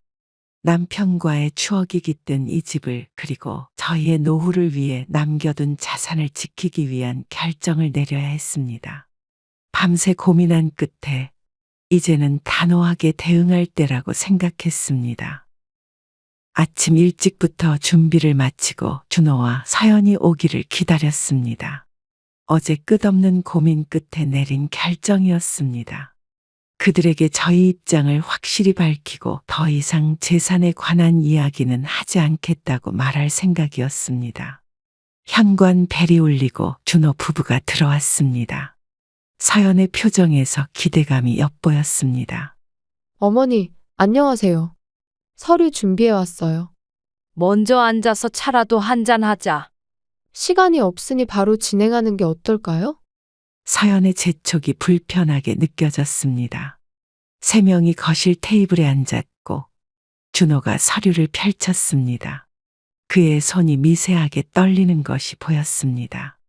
남편과의 추억이 깃든 이 집을 그리고 저희의 노후를 위해 남겨둔 자산을 지키기 위한 결정을 내려야 했습니다. 밤새 고민한 끝에 이제는 단호하게 대응할 때라고 생각했습니다. 아침 일찍부터 준비를 마치고 준호와 서연이 오기를 기다렸습니다. 어제 끝없는 고민 끝에 내린 결정이었습니다. 그들에게 저희 입장을 확실히 밝히고 더 이상 재산에 관한 이야기는 하지 않겠다고 말할 생각이었습니다. 현관 벨이 울리고 준호 부부가 들어왔습니다. 서연의 표정에서 기대감이 엿보였습니다. 어머니, 안녕하세요. 서류 준비해 왔어요. 먼저 앉아서 차라도 한잔 하자. 시간이 없으니 바로 진행하는 게 어떨까요? 서연의 재촉이 불편하게 느껴졌습니다. 세 명이 거실 테이블에 앉았고 준호가 서류를 펼쳤습니다. 그의 손이 미세하게 떨리는 것이 보였습니다.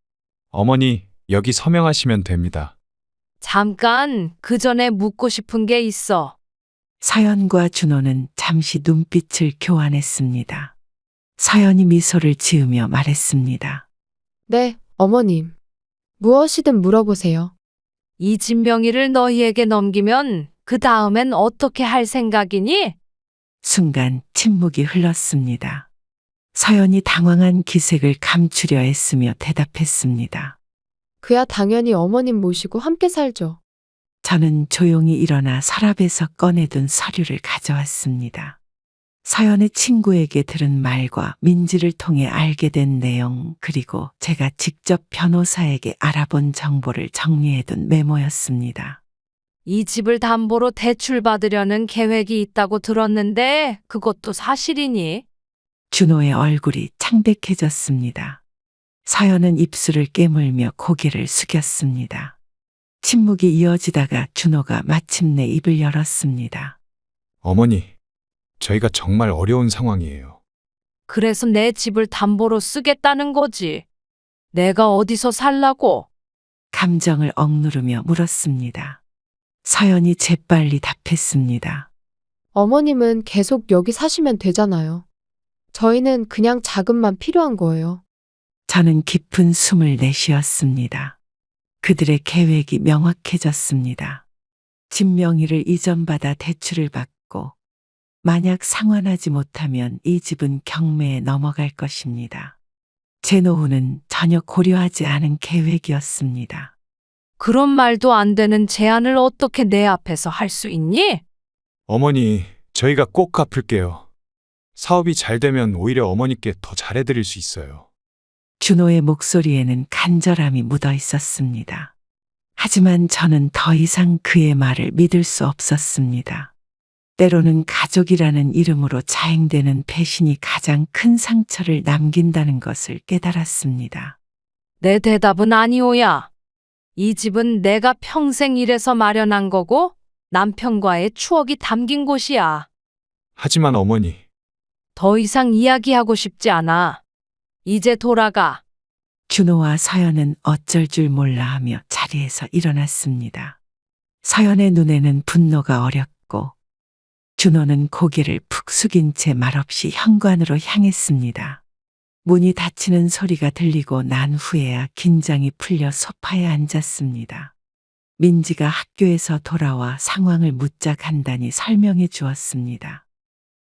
어머니, 여기 서명하시면 됩니다. 잠깐, 그 전에 묻고 싶은 게 있어. 서연과 준호는 잠시 눈빛을 교환했습니다. 서연이 미소를 지으며 말했습니다. 네, 어머님. 무엇이든 물어보세요. 이 집 명의를 너희에게 넘기면 그 다음엔 어떻게 할 생각이니? 순간 침묵이 흘렀습니다. 서연이 당황한 기색을 감추려 애쓰며 대답했습니다. 그야 당연히 어머님 모시고 함께 살죠. 저는 조용히 일어나 서랍에서 꺼내둔 서류를 가져왔습니다. 서연의 친구에게 들은 말과 민지를 통해 알게 된 내용, 그리고 제가 직접 변호사에게 알아본 정보를 정리해둔 메모였습니다. 이 집을 담보로 대출받으려는 계획이 있다고 들었는데 그것도 사실이니? 준호의 얼굴이 창백해졌습니다. 서연은 입술을 깨물며 고개를 숙였습니다. 침묵이 이어지다가 준호가 마침내 입을 열었습니다. 어머니, 저희가 정말 어려운 상황이에요. 그래서 내 집을 담보로 쓰겠다는 거지. 내가 어디서 살라고? 감정을 억누르며 물었습니다. 서연이 재빨리 답했습니다. 어머님은 계속 여기 사시면 되잖아요. 저희는 그냥 자금만 필요한 거예요. 저는 깊은 숨을 내쉬었습니다. 그들의 계획이 명확해졌습니다. 집 명의를 이전받아 대출을 받고 만약 상환하지 못하면 이 집은 경매에 넘어갈 것입니다. 제 노후는 전혀 고려하지 않은 계획이었습니다. 그런 말도 안 되는 제안을 어떻게 내 앞에서 할 수 있니? 어머니, 저희가 꼭 갚을게요. 사업이 잘 되면 오히려 어머니께 더 잘해드릴 수 있어요. 준호의 목소리에는 간절함이 묻어 있었습니다. 하지만 저는 더 이상 그의 말을 믿을 수 없었습니다. 때로는 가족이라는 이름으로 자행되는 배신이 가장 큰 상처를 남긴다는 것을 깨달았습니다. 내 대답은 아니오야. 이 집은 내가 평생 일해서 마련한 거고 남편과의 추억이 담긴 곳이야. 하지만 어머니, 더 이상 이야기하고 싶지 않아. 이제 돌아가. 준호와 서연은 어쩔 줄 몰라 하며 자리에서 일어났습니다. 서연의 눈에는 분노가 어렸고 준호는 고개를 푹 숙인 채 말없이 현관으로 향했습니다. 문이 닫히는 소리가 들리고 난 후에야 긴장이 풀려 소파에 앉았습니다. 민지가 학교에서 돌아와 상황을 묻자 간단히 설명해 주었습니다.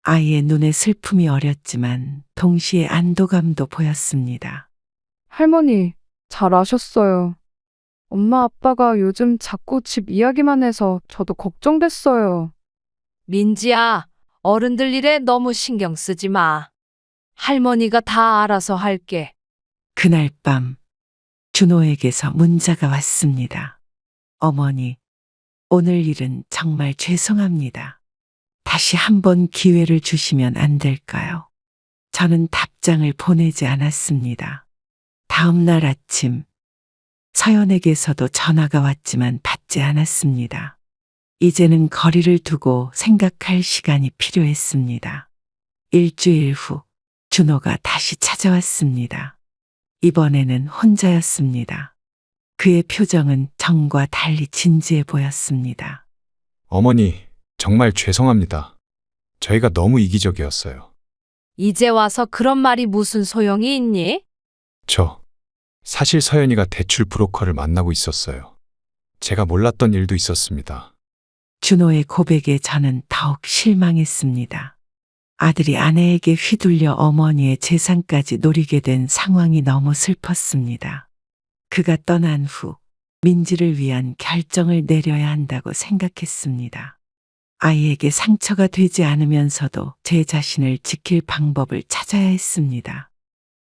아이의 눈에 슬픔이 어렸지만 동시에 안도감도 보였습니다. 할머니, 잘 아셨어요. 엄마 아빠가 요즘 자꾸 집 이야기만 해서 저도 걱정됐어요. 민지야, 어른들 일에 너무 신경 쓰지 마. 할머니가 다 알아서 할게. 그날 밤 준호에게서 문자가 왔습니다. 어머니, 오늘 일은 정말 죄송합니다. 다시 한번 기회를 주시면 안 될까요? 저는 답장을 보내지 않았습니다. 다음 날 아침 서연에게서도 전화가 왔지만 받지 않았습니다. 이제는 거리를 두고 생각할 시간이 필요했습니다. 일주일 후 준호가 다시 찾아왔습니다. 이번에는 혼자였습니다. 그의 표정은 전과 달리 진지해 보였습니다. 어머니, 정말 죄송합니다. 저희가 너무 이기적이었어요. 이제 와서 그런 말이 무슨 소용이 있니? 사실 서연이가 대출 브로커를 만나고 있었어요. 제가 몰랐던 일도 있었습니다. 준호의 고백에 저는 더욱 실망했습니다. 아들이 아내에게 휘둘려 어머니의 재산까지 노리게 된 상황이 너무 슬펐습니다. 그가 떠난 후 민지를 위한 결정을 내려야 한다고 생각했습니다. 아이에게 상처가 되지 않으면서도 제 자신을 지킬 방법을 찾아야 했습니다.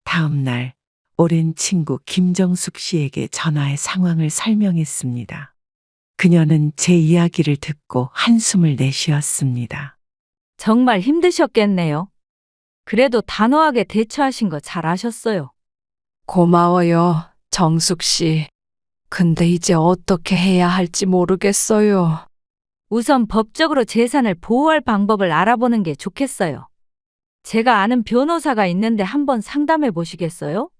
다음 날 오랜 친구 김정숙 씨에게 전화해 상황을 설명했습니다. 그녀는 제 이야기를 듣고 한숨을 내쉬었습니다. 정말 힘드셨겠네요. 그래도 단호하게 대처하신 거 잘하셨어요. 고마워요, 정숙 씨. 근데 이제 어떻게 해야 할지 모르겠어요. 우선 법적으로 재산을 보호할 방법을 알아보는 게 좋겠어요. 제가 아는 변호사가 있는데 한번 상담해 보시겠어요?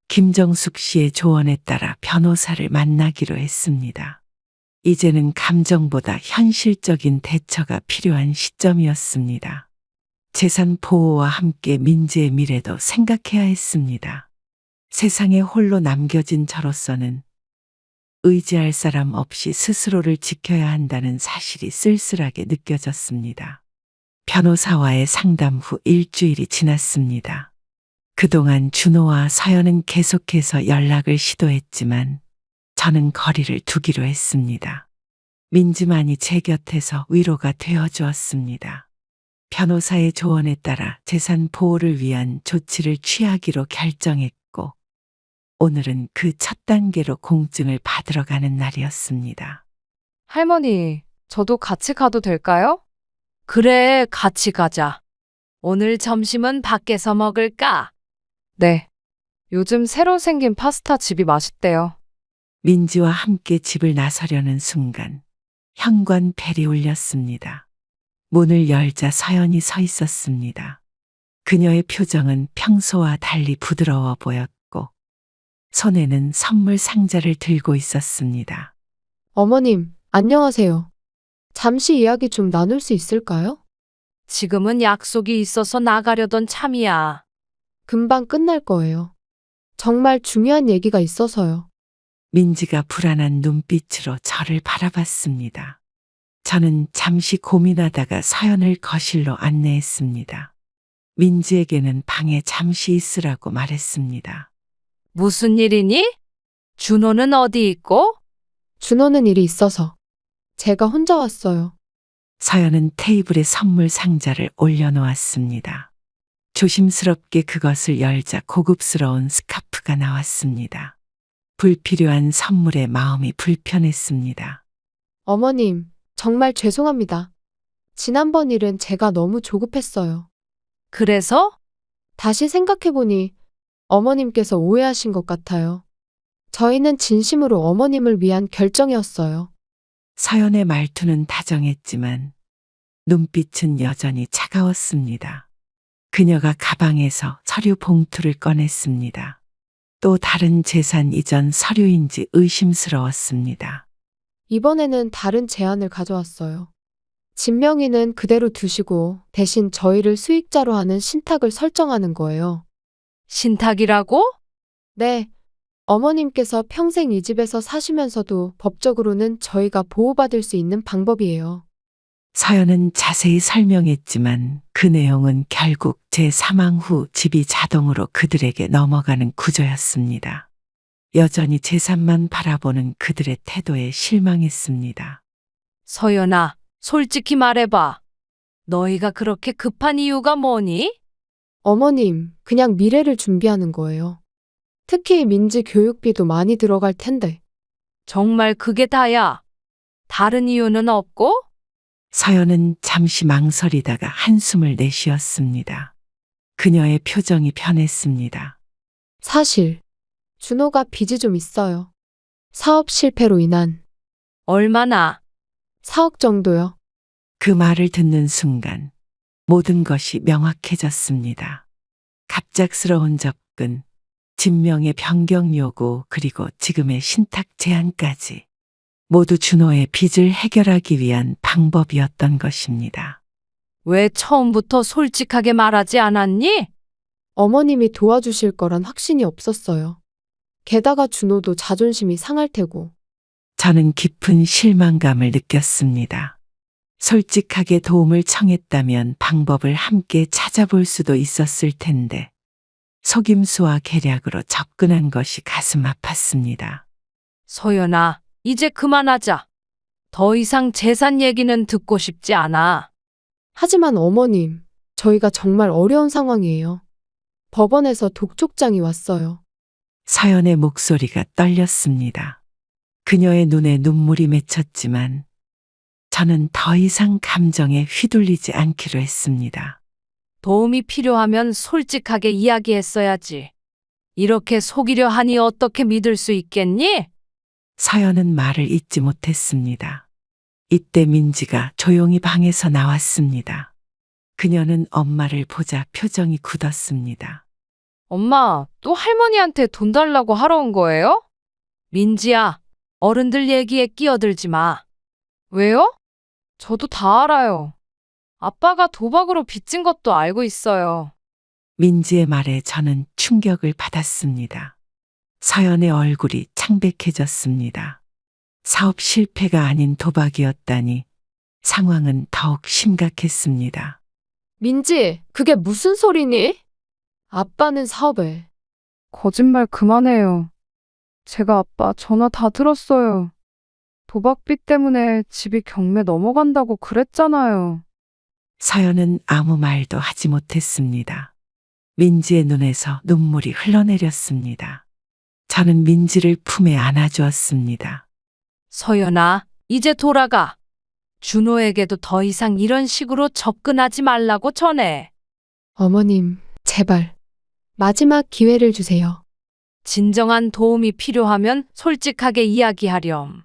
김정숙 씨의 조언에 따라 변호사를 만나기로 했습니다. 이제는 감정보다 현실적인 대처가 필요한 시점이었습니다. 재산 보호와 함께 민지의 미래도 생각해야 했습니다. 세상에 홀로 남겨진 저로서는 의지할 사람 없이 스스로를 지켜야 한다는 사실이 쓸쓸하게 느껴졌습니다. 변호사와의 상담 후 일주일이 지났습니다. 그동안 준호와 서연은 계속해서 연락을 시도했지만 저는 거리를 두기로 했습니다. 민지만이 제 곁에서 위로가 되어 주었습니다. 변호사의 조언에 따라 재산 보호를 위한 조치를 취하기로 결정했고, 오늘은 그 첫 단계로 공증을 받으러 가는 날이었습니다. 할머니, 저도 같이 가도 될까요? 그래, 같이 가자. 오늘 점심은 밖에서 먹을까? 네. 요즘 새로 생긴 파스타 집이 맛있대요. 민지와 함께 집을 나서려는 순간 현관 벨이 울렸습니다. 문을 열자 서연이 서 있었습니다. 그녀의 표정은 평소와 달리 부드러워 보였고 손에는 선물 상자를 들고 있었습니다. 어머님, 안녕하세요. 잠시 이야기 좀 나눌 수 있을까요? 지금은 약속이 있어서 나가려던 참이야. 금방 끝날 거예요. 정말 중요한 얘기가 있어서요. 민지가 불안한 눈빛으로 저를 바라봤습니다. 저는 잠시 고민하다가 서연을 거실로 안내했습니다. 민지에게는 방에 잠시 있으라고 말했습니다. 무슨 일이니? 준호는 어디 있고? 준호는 일이 있어서 제가 혼자 왔어요. 서연은 테이블에 선물 상자를 올려놓았습니다. 조심스럽게 그것을 열자 고급스러운 스카프가 나왔습니다. 불필요한 선물에 마음이 불편했습니다. 어머님, 정말 죄송합니다. 지난번 일은 제가 너무 조급했어요. 그래서? 다시 생각해보니 어머님께서 오해하신 것 같아요. 저희는 진심으로 어머님을 위한 결정이었어요. 서연의 말투는 다정했지만 눈빛은 여전히 차가웠습니다. 그녀가 가방에서 서류 봉투를 꺼냈습니다. 또 다른 재산 이전 서류인지 의심스러웠습니다. 이번에는 다른 제안을 가져왔어요. 진명인은 그대로 두시고 대신 저희를 수익자로 하는 신탁을 설정하는 거예요. 신탁이라고? 네. 어머님께서 평생 이 집에서 사시면서도 법적으로는 저희가 보호받을 수 있는 방법이에요. 서연은 자세히 설명했지만 그 내용은 결국 제 사망 후 집이 자동으로 그들에게 넘어가는 구조였습니다. 여전히 재산만 바라보는 그들의 태도에 실망했습니다. 서연아, 솔직히 말해봐. 너희가 그렇게 급한 이유가 뭐니? 어머님, 그냥 미래를 준비하는 거예요. 특히 민지 교육비도 많이 들어갈 텐데. 정말 그게 다야. 다른 이유는 없고? 서연은 잠시 망설이다가 한숨을 내쉬었습니다. 그녀의 표정이 변했습니다. 사실 준호가 빚이 좀 있어요. 사업 실패로 인한 얼마나? 4억 정도요. 그 말을 듣는 순간 모든 것이 명확해졌습니다. 갑작스러운 접근, 진명의 변경 요구, 그리고 지금의 신탁 제안까지 모두 준호의 빚을 해결하기 위한 방법이었던 것입니다. 왜 처음부터 솔직하게 말하지 않았니? 어머님이 도와주실 거란 확신이 없었어요. 게다가 준호도 자존심이 상할 테고. 저는 깊은 실망감을 느꼈습니다. 솔직하게 도움을 청했다면 방법을 함께 찾아볼 수도 있었을 텐데 속임수와 계략으로 접근한 것이 가슴 아팠습니다. 서연아, 이제 그만하자. 더 이상 재산 얘기는 듣고 싶지 않아. 하지만 어머님, 저희가 정말 어려운 상황이에요. 법원에서 독촉장이 왔어요. 서연의 목소리가 떨렸습니다. 그녀의 눈에 눈물이 맺혔지만 저는 더 이상 감정에 휘둘리지 않기로 했습니다. 도움이 필요하면 솔직하게 이야기했어야지. 이렇게 속이려 하니 어떻게 믿을 수 있겠니? 서연은 말을 잇지 못했습니다. 이때 민지가 조용히 방에서 나왔습니다. 그녀는 엄마를 보자 표정이 굳었습니다. 엄마, 또 할머니한테 돈 달라고 하러 온 거예요? 민지야, 어른들 얘기에 끼어들지 마. 왜요? 저도 다 알아요. 아빠가 도박으로 빚진 것도 알고 있어요. 민지의 말에 저는 충격을 받았습니다. 서연의 얼굴이 창백해졌습니다. 사업 실패가 아닌 도박이었다니 상황은 더욱 심각했습니다. 민지, 그게 무슨 소리니? 아빠는 사업을. 거짓말 그만해요. 제가 아빠 전화 다 들었어요. 도박빚 때문에 집이 경매 넘어간다고 그랬잖아요. 서연은 아무 말도 하지 못했습니다. 민지의 눈에서 눈물이 흘러내렸습니다. 저는 민지를 품에 안아주었습니다. 서연아, 이제 돌아가. 준호에게도 더 이상 이런 식으로 접근하지 말라고 전해. 어머님, 제발. 마지막 기회를 주세요. 진정한 도움이 필요하면 솔직하게 이야기하렴.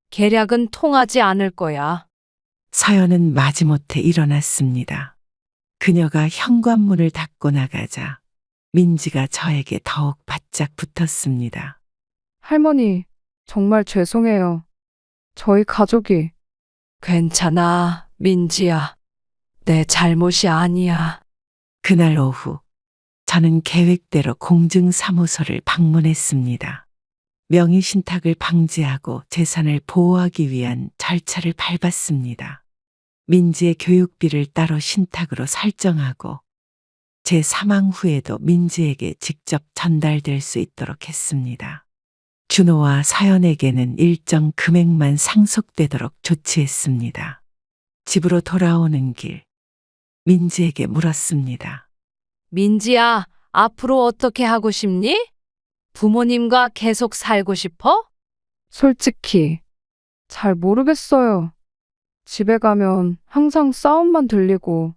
계략은 통하지 않을 거야. 서연은 마지못해 일어났습니다. 그녀가 현관문을 닫고 나가자 민지가 저에게 더욱 바짝 붙었습니다. 할머니, 정말 죄송해요. 저희 가족이 괜찮아, 민지야. 내 잘못이 아니야. 그날 오후 저는 계획대로 공증사무소를 방문했습니다. 명의신탁을 방지하고 재산을 보호하기 위한 절차를 밟았습니다. 민지의 교육비를 따로 신탁으로 설정하고 제 사망 후에도 민지에게 직접 전달될 수 있도록 했습니다. 준호와 서연에게는 일정 금액만 상속되도록 조치했습니다. 집으로 돌아오는 길, 민지에게 물었습니다. 민지야, 앞으로 어떻게 하고 싶니? 부모님과 계속 살고 싶어? 솔직히 잘 모르겠어요. 집에 가면 항상 싸움만 들리고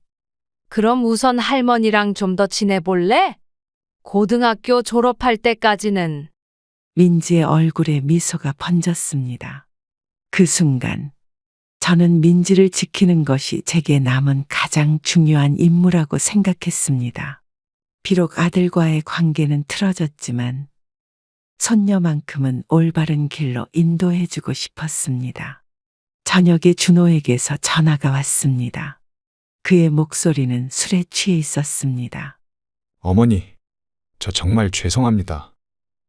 그럼 우선 할머니랑 좀 더 지내볼래? 고등학교 졸업할 때까지는. 민지의 얼굴에 미소가 번졌습니다. 그 순간 저는 민지를 지키는 것이 제게 남은 가장 중요한 임무라고 생각했습니다. 비록 아들과의 관계는 틀어졌지만 손녀만큼은 올바른 길로 인도해주고 싶었습니다. 저녁에 준호에게서 전화가 왔습니다. 그의 목소리는 술에 취해 있었습니다. 어머니, 저 정말 죄송합니다.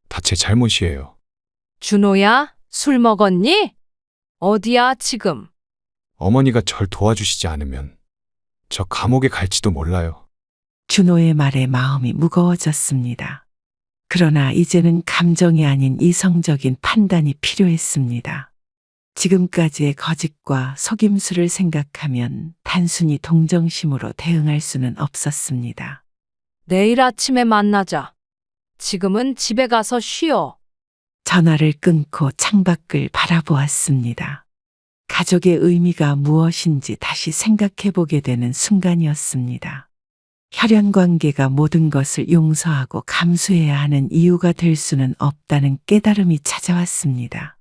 다 제 잘못이에요. 준호야, 술 먹었니? 어디야, 지금? 어머니가 절 도와주시지 않으면 저 감옥에 갈지도 몰라요. 준호의 말에 마음이 무거워졌습니다. 그러나 이제는 감정이 아닌 이성적인 판단이 필요했습니다. 지금까지의 거짓과 속임수를 생각하면 단순히 동정심으로 대응할 수는 없었습니다. 내일 아침에 만나자. 지금은 집에 가서 쉬어. 전화를 끊고 창밖을 바라보았습니다. 가족의 의미가 무엇인지 다시 생각해 보게 되는 순간이었습니다. 혈연 관계가 모든 것을 용서하고 감수해야 하는 이유가 될 수는 없다는 깨달음이 찾아왔습니다.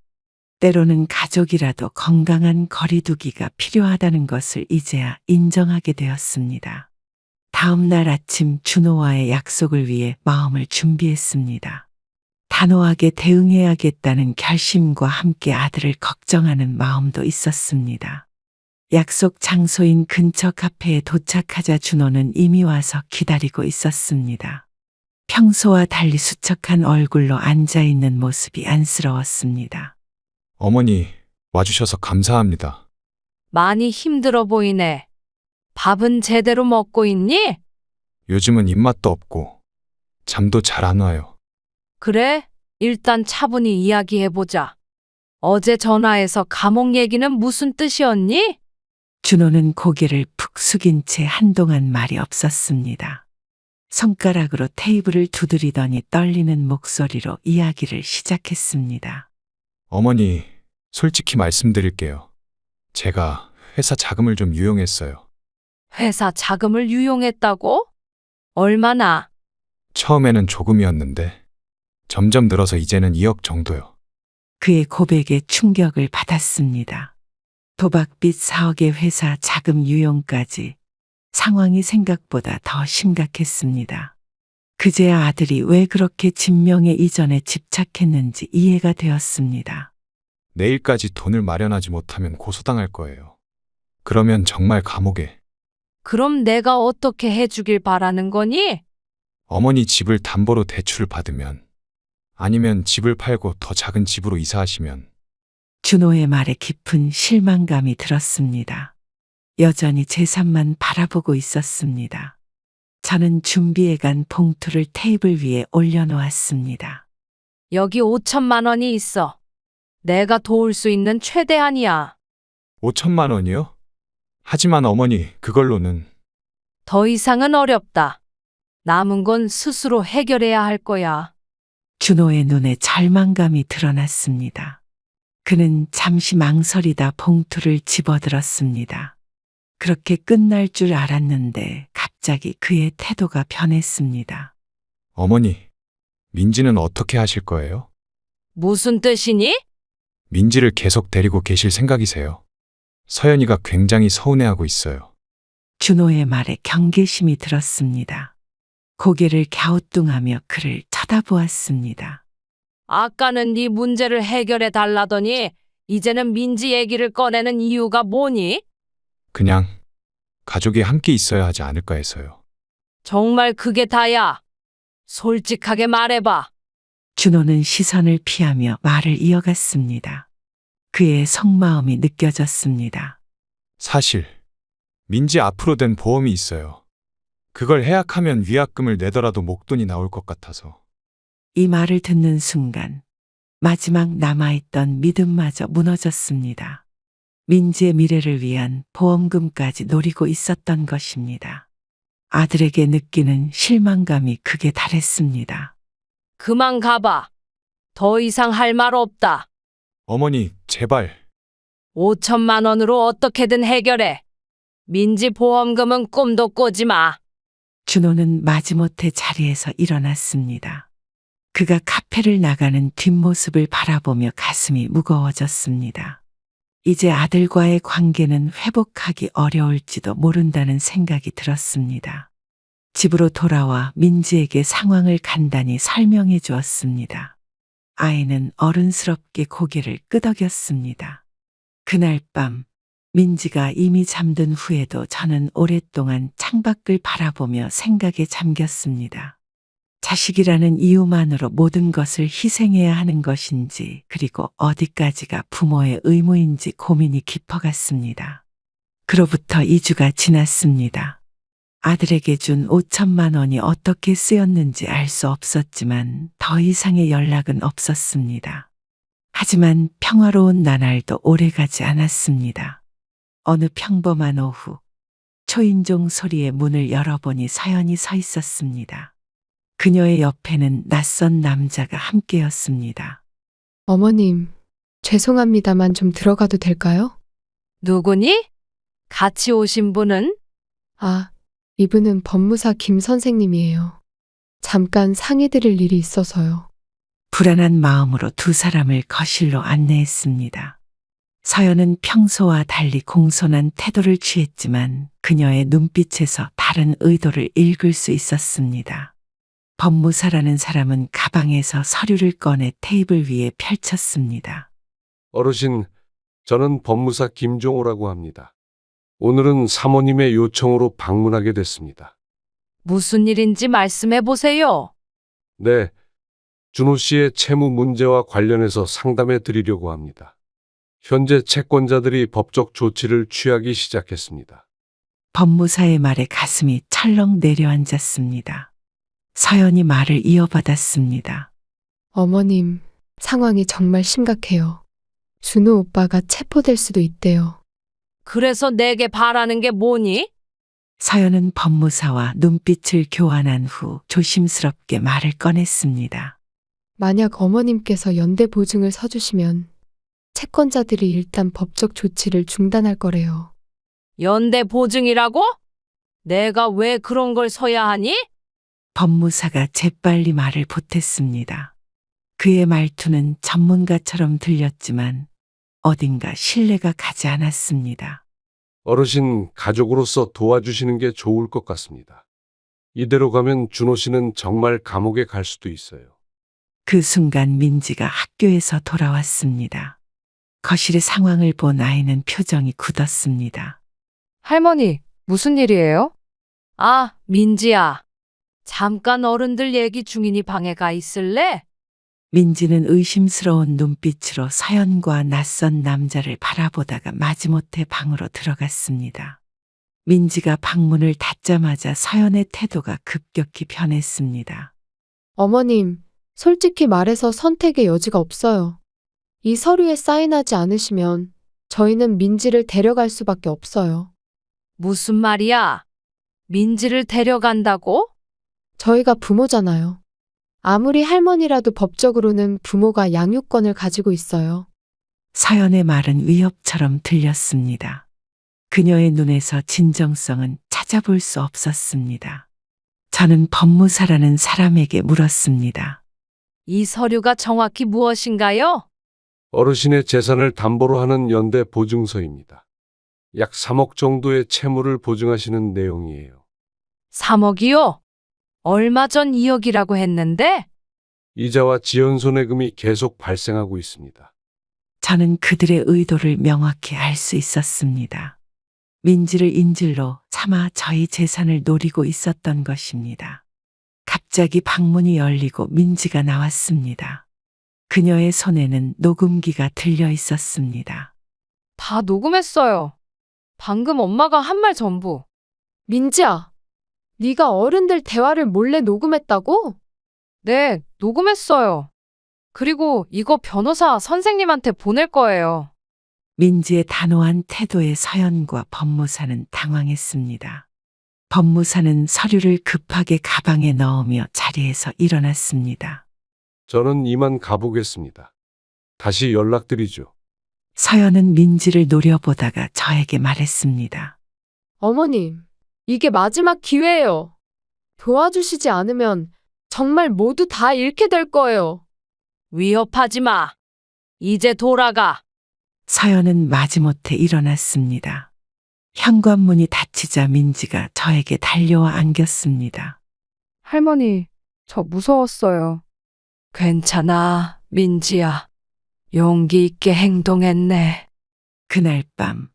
때로는 가족이라도 건강한 거리두기가 필요하다는 것을 이제야 인정하게 되었습니다. 다음 날 아침 준호와의 약속을 위해 마음을 준비했습니다. 단호하게 대응해야겠다는 결심과 함께 아들을 걱정하는 마음도 있었습니다. 약속 장소인 근처 카페에 도착하자 준호는 이미 와서 기다리고 있었습니다. 평소와 달리 수척한 얼굴로 앉아있는 모습이 안쓰러웠습니다. 어머니, 와주셔서 감사합니다. 많이 힘들어 보이네. 밥은 제대로 먹고 있니? 요즘은 입맛도 없고 잠도 잘 안 와요. 그래, 일단 차분히 이야기해보자. 어제 전화해서 감옥 얘기는 무슨 뜻이었니? 준호는 고개를 푹 숙인 채 한동안 말이 없었습니다. 손가락으로 테이블을 두드리더니 떨리는 목소리로 이야기를 시작했습니다. 어머니, 솔직히 말씀드릴게요. 제가 회사 자금을 좀 유용했어요. 회사 자금을 유용했다고? 얼마나? 처음에는 조금이었는데 점점 늘어서 이제는 2억 정도요. 그의 고백에 충격을 받았습니다. 도박빚 4억의 회사 자금 유용까지 상황이 생각보다 더 심각했습니다. 그제야 아들이 왜 그렇게 진명의 이전에 집착했는지 이해가 되었습니다. 내일까지 돈을 마련하지 못하면 고소당할 거예요. 그러면 정말 감옥에. 그럼 내가 어떻게 해주길 바라는 거니? 어머니 집을 담보로 대출을 받으면, 아니면 집을 팔고 더 작은 집으로 이사하시면. 준호의 말에 깊은 실망감이 들었습니다. 여전히 재산만 바라보고 있었습니다. 저는 준비해간 봉투를 테이블 위에 올려놓았습니다. 여기 5천만 원이 있어. 내가 도울 수 있는 최대한이야. 5천만 원이요? 하지만 어머니, 그걸로는 더 이상은 어렵다. 남은 건 스스로 해결해야 할 거야. 준호의 눈에 절망감이 드러났습니다. 그는 잠시 망설이다 봉투를 집어들었습니다. 그렇게 끝날 줄 알았는데 갑자기 그의 태도가 변했습니다. 어머니, 민지는 어떻게 하실 거예요? 무슨 뜻이니? 민지를 계속 데리고 계실 생각이세요? 서연이가 굉장히 서운해하고 있어요. 준호의 말에 경계심이 들었습니다. 고개를 갸우뚱하며 그를 쳐다보았습니다. 아까는 네 문제를 해결해 달라더니 이제는 민지 얘기를 꺼내는 이유가 뭐니? 그냥 가족이 함께 있어야 하지 않을까 해서요. 정말 그게 다야. 솔직하게 말해봐. 준호는 시선을 피하며 말을 이어갔습니다. 그의 속마음이 느껴졌습니다. 사실 민지 앞으로 된 보험이 있어요. 그걸 해약하면 위약금을 내더라도 목돈이 나올 것 같아서. 이 말을 듣는 순간 마지막 남아있던 믿음마저 무너졌습니다. 민지의 미래를 위한 보험금까지 노리고 있었던 것입니다. 아들에게 느끼는 실망감이 극에 달했습니다. 그만 가봐. 더 이상 할 말 없다. 어머니, 제발. 5천만 원으로 어떻게든 해결해. 민지 보험금은 꿈도 꾸지 마. 준호는 마지못해 자리에서 일어났습니다. 그가 카페를 나가는 뒷모습을 바라보며 가슴이 무거워졌습니다. 이제 아들과의 관계는 회복하기 어려울지도 모른다는 생각이 들었습니다. 집으로 돌아와 민지에게 상황을 간단히 설명해 주었습니다. 아이는 어른스럽게 고개를 끄덕였습니다. 그날 밤 민지가 이미 잠든 후에도 저는 오랫동안 창밖을 바라보며 생각에 잠겼습니다. 자식이라는 이유만으로 모든 것을 희생해야 하는 것인지, 그리고 어디까지가 부모의 의무인지 고민이 깊어갔습니다. 그로부터 2주가 지났습니다. 아들에게 준 5천만 원이 어떻게 쓰였는지 알 수 없었지만 더 이상의 연락은 없었습니다. 하지만 평화로운 나날도 오래가지 않았습니다. 어느 평범한 오후, 초인종 소리에 문을 열어보니 서연이 서 있었습니다. 그녀의 옆에는 낯선 남자가 함께였습니다. 어머님, 죄송합니다만 좀 들어가도 될까요? 누구니? 같이 오신 분은? 아, 이분은 법무사 김 선생님이에요. 잠깐 상의 드릴 일이 있어서요. 불안한 마음으로 두 사람을 거실로 안내했습니다. 서연은 평소와 달리 공손한 태도를 취했지만 그녀의 눈빛에서 다른 의도를 읽을 수 있었습니다. 법무사라는 사람은 가방에서 서류를 꺼내 테이블 위에 펼쳤습니다. 어르신, 저는 법무사 김종호라고 합니다. 오늘은 사모님의 요청으로 방문하게 됐습니다. 무슨 일인지 말씀해 보세요. 네, 준호 씨의 채무 문제와 관련해서 상담해 드리려고 합니다. 현재 채권자들이 법적 조치를 취하기 시작했습니다. 법무사의 말에 가슴이 철렁 내려앉았습니다. 서연이 말을 이어받았습니다. 어머님, 상황이 정말 심각해요. 준호 오빠가 체포될 수도 있대요. 그래서 내게 바라는 게 뭐니? 서연은 법무사와 눈빛을 교환한 후 조심스럽게 말을 꺼냈습니다. 만약 어머님께서 연대 보증을 서주시면 채권자들이 일단 법적 조치를 중단할 거래요. 연대 보증이라고? 내가 왜 그런 걸 서야 하니? 법무사가 재빨리 말을 보탰습니다. 그의 말투는 전문가처럼 들렸지만 어딘가 신뢰가 가지 않았습니다. 어르신, 가족으로서 도와주시는 게 좋을 것 같습니다. 이대로 가면 준호 씨는 정말 감옥에 갈 수도 있어요. 그 순간 민지가 학교에서 돌아왔습니다. 거실의 상황을 본 아이는 표정이 굳었습니다. 할머니, 무슨 일이에요? 아, 민지야. 잠깐 어른들 얘기 중이니 방에 가 있을래? 민지는 의심스러운 눈빛으로 서연과 낯선 남자를 바라보다가 마지못해 방으로 들어갔습니다. 민지가 방문을 닫자마자 서연의 태도가 급격히 변했습니다. 어머님, 솔직히 말해서 선택의 여지가 없어요. 이 서류에 사인하지 않으시면 저희는 민지를 데려갈 수밖에 없어요. 무슨 말이야? 민지를 데려간다고? 저희가 부모잖아요. 아무리 할머니라도 법적으로는 부모가 양육권을 가지고 있어요. 서연의 말은 위협처럼 들렸습니다. 그녀의 눈에서 진정성은 찾아볼 수 없었습니다. 저는 법무사라는 사람에게 물었습니다. 이 서류가 정확히 무엇인가요? 어르신의 재산을 담보로 하는 연대 보증서입니다. 약 3억 정도의 채무를 보증하시는 내용이에요. 3억이요? 얼마 전 2억이라고 했는데? 이자와 지연 손해금이 계속 발생하고 있습니다. 저는 그들의 의도를 명확히 알 수 있었습니다. 민지를 인질로 삼아 저희 재산을 노리고 있었던 것입니다. 갑자기 방문이 열리고 민지가 나왔습니다. 그녀의 손에는 녹음기가 들려 있었습니다. 다 녹음했어요. 방금 엄마가 한 말 전부. 민지야, 네가 어른들 대화를 몰래 녹음했다고? 네, 녹음했어요. 그리고 이거 변호사 선생님한테 보낼 거예요. 민지의 단호한 태도에 서연과 법무사는 당황했습니다. 법무사는 서류를 급하게 가방에 넣으며 자리에서 일어났습니다. 저는 이만 가보겠습니다. 다시 연락드리죠. 서연은 민지를 노려보다가 저에게 말했습니다. 어머님, 이게 마지막 기회예요. 도와주시지 않으면 정말 모두 다 잃게 될 거예요. 위협하지 마. 이제 돌아가. 서연은 마지못해 일어났습니다. 현관문이 닫히자 민지가 저에게 달려와 안겼습니다. 할머니, 저 무서웠어요. 괜찮아, 민지야. 용기 있게 행동했네. 그날 밤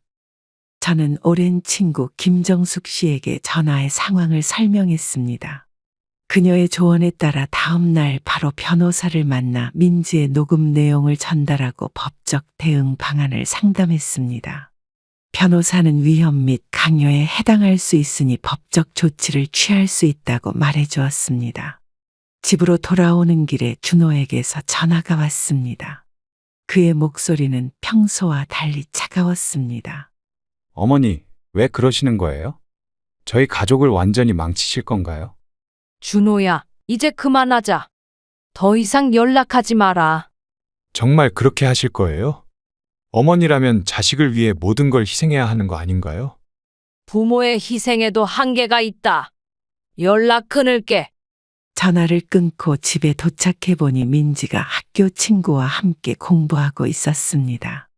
저는 오랜 친구 김정숙 씨에게 전화해 상황을 설명했습니다. 그녀의 조언에 따라 다음 날 바로 변호사를 만나 민지의 녹음 내용을 전달하고 법적 대응 방안을 상담했습니다. 변호사는 위험 및 강요에 해당할 수 있으니 법적 조치를 취할 수 있다고 말해주었습니다. 집으로 돌아오는 길에 준호에게서 전화가 왔습니다. 그의 목소리는 평소와 달리 차가웠습니다. 어머니, 왜 그러시는 거예요? 저희 가족을 완전히 망치실 건가요? 준호야, 이제 그만하자. 더 이상 연락하지 마라. 정말 그렇게 하실 거예요? 어머니라면 자식을 위해 모든 걸 희생해야 하는 거 아닌가요? 부모의 희생에도 한계가 있다. 연락 끊을게. 전화를 끊고 집에 도착해보니 민지가 학교 친구와 함께 공부하고 있었습니다.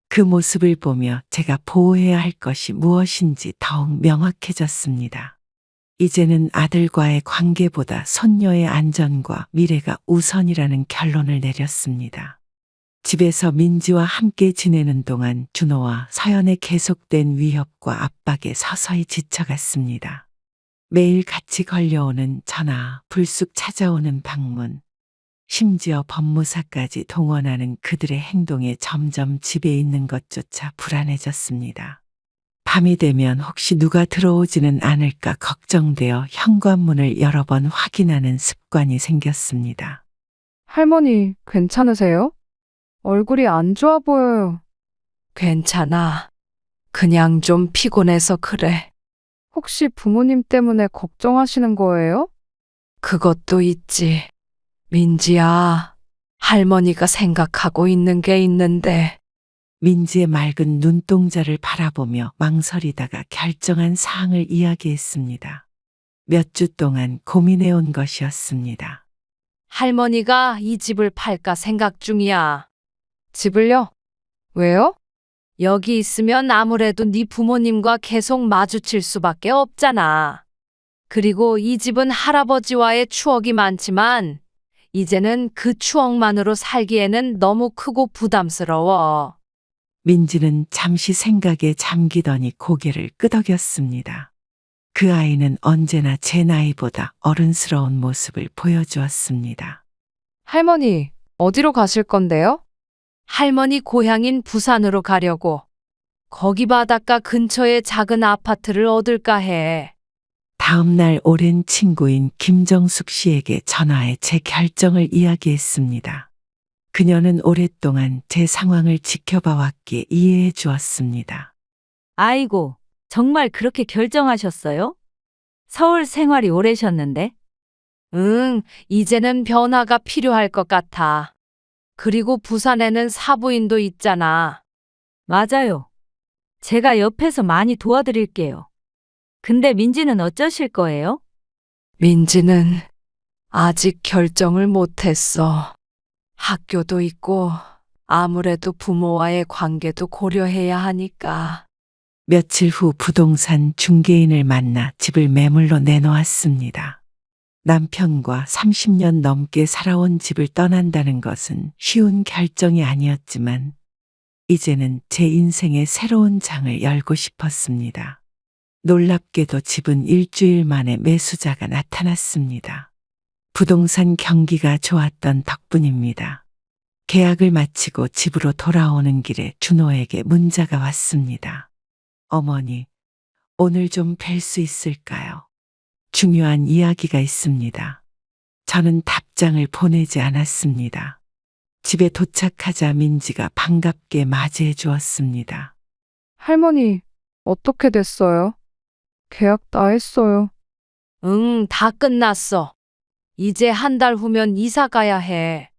그 모습을 보며 제가 보호해야 할 것이 무엇인지 더욱 명확해졌습니다. 이제는 아들과의 관계보다 손녀의 안전과 미래가 우선이라는 결론을 내렸습니다. 집에서 민지와 함께 지내는 동안 준호와 서연의 계속된 위협과 압박에 서서히 지쳐갔습니다. 매일 같이 걸려오는 전화, 불쑥 찾아오는 방문, 심지어 법무사까지 동원하는 그들의 행동에 점점 집에 있는 것조차 불안해졌습니다. 밤이 되면 혹시 누가 들어오지는 않을까 걱정되어 현관문을 여러 번 확인하는 습관이 생겼습니다. 할머니, 괜찮으세요? 얼굴이 안 좋아 보여요. 괜찮아. 그냥 좀 피곤해서 그래. 혹시 부모님 때문에 걱정하시는 거예요? 그것도 있지. 민지야, 할머니가 생각하고 있는 게 있는데. 민지의 맑은 눈동자를 바라보며 망설이다가 결정한 사항을 이야기했습니다. 몇 주 동안 고민해온 것이었습니다. 할머니가 이 집을 팔까 생각 중이야. 집을요? 왜요? 여기 있으면 아무래도 네 부모님과 계속 마주칠 수밖에 없잖아. 그리고 이 집은 할아버지와의 추억이 많지만 이제는 그 추억만으로 살기에는 너무 크고 부담스러워. 민지는 잠시 생각에 잠기더니 고개를 끄덕였습니다. 그 아이는 언제나 제 나이보다 어른스러운 모습을 보여주었습니다. 할머니, 어디로 가실 건데요? 할머니 고향인 부산으로 가려고. 거기 바닷가 근처에 작은 아파트를 얻을까 해. 다음 날 오랜 친구인 김정숙 씨에게 전화해 제 결정을 이야기했습니다. 그녀는 오랫동안 제 상황을 지켜봐 왔기에 이해해 주었습니다. 아이고, 정말 그렇게 결정하셨어요? 서울 생활이 오래셨는데. 응, 이제는 변화가 필요할 것 같아. 그리고 부산에는 사부인도 있잖아. 맞아요. 제가 옆에서 많이 도와드릴게요. 근데 민지는 어쩌실 거예요? 민지는 아직 결정을 못했어. 학교도 있고 아무래도 부모와의 관계도 고려해야 하니까. 며칠 후 부동산 중개인을 만나 집을 매물로 내놓았습니다. 남편과 30년 넘게 살아온 집을 떠난다는 것은 쉬운 결정이 아니었지만 이제는 제 인생의 새로운 장을 열고 싶었습니다. 놀랍게도 집은 일주일 만에 매수자가 나타났습니다. 부동산 경기가 좋았던 덕분입니다. 계약을 마치고 집으로 돌아오는 길에 준호에게 문자가 왔습니다. 어머니, 오늘 좀 뵐 수 있을까요? 중요한 이야기가 있습니다. 저는 답장을 보내지 않았습니다. 집에 도착하자 민지가 반갑게 맞이해 주었습니다. 할머니, 어떻게 됐어요? 계약 다 했어요. 응, 다 끝났어. 이제 한 달 후면 이사 가야 해.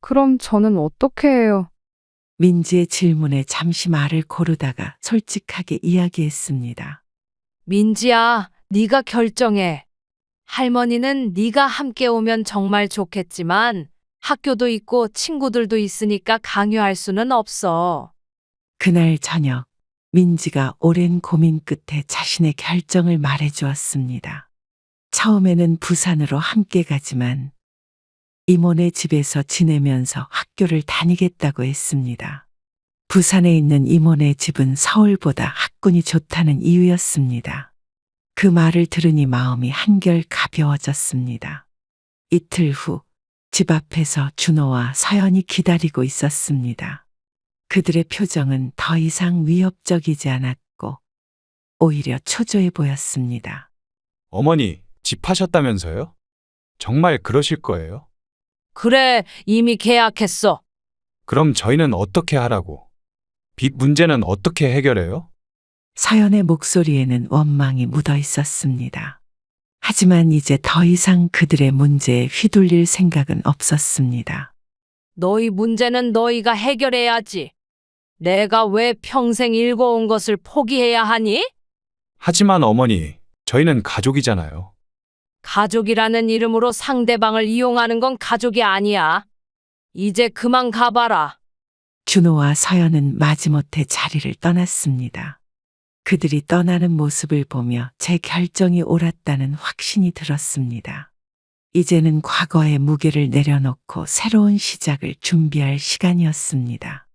그럼 저는 어떻게 해요? 민지의 질문에 잠시 말을 고르다가 솔직하게 이야기했습니다. 민지야, 네가 결정해. 할머니는 네가 함께 오면 정말 좋겠지만 학교도 있고 친구들도 있으니까 강요할 수는 없어. 그날 저녁, 민지가 오랜 고민 끝에 자신의 결정을 말해 주었습니다. 처음에는 부산으로 함께 가지만 이모네 집에서 지내면서 학교를 다니겠다고 했습니다. 부산에 있는 이모네 집은 서울보다 학군이 좋다는 이유였습니다. 그 말을 들으니 마음이 한결 가벼워졌습니다. 이틀 후, 집 앞에서 준호와 서연이 기다리고 있었습니다. 그들의 표정은 더 이상 위협적이지 않았고 오히려 초조해 보였습니다. 어머니, 집 하셨다면서요? 정말 그러실 거예요? 그래, 이미 계약했어. 그럼 저희는 어떻게 하라고? 빚 문제는 어떻게 해결해요? 서연의 목소리에는 원망이 묻어 있었습니다. 하지만 이제 더 이상 그들의 문제에 휘둘릴 생각은 없었습니다. 너희 문제는 너희가 해결해야지. 내가 왜 평생 읽어온 것을 포기해야 하니? 하지만 어머니, 저희는 가족이잖아요. 가족이라는 이름으로 상대방을 이용하는 건 가족이 아니야. 이제 그만 가봐라. 준호와 서연은 마지못해 자리를 떠났습니다. 그들이 떠나는 모습을 보며 제 결정이 옳았다는 확신이 들었습니다. 이제는 과거의 무게를 내려놓고 새로운 시작을 준비할 시간이었습니다.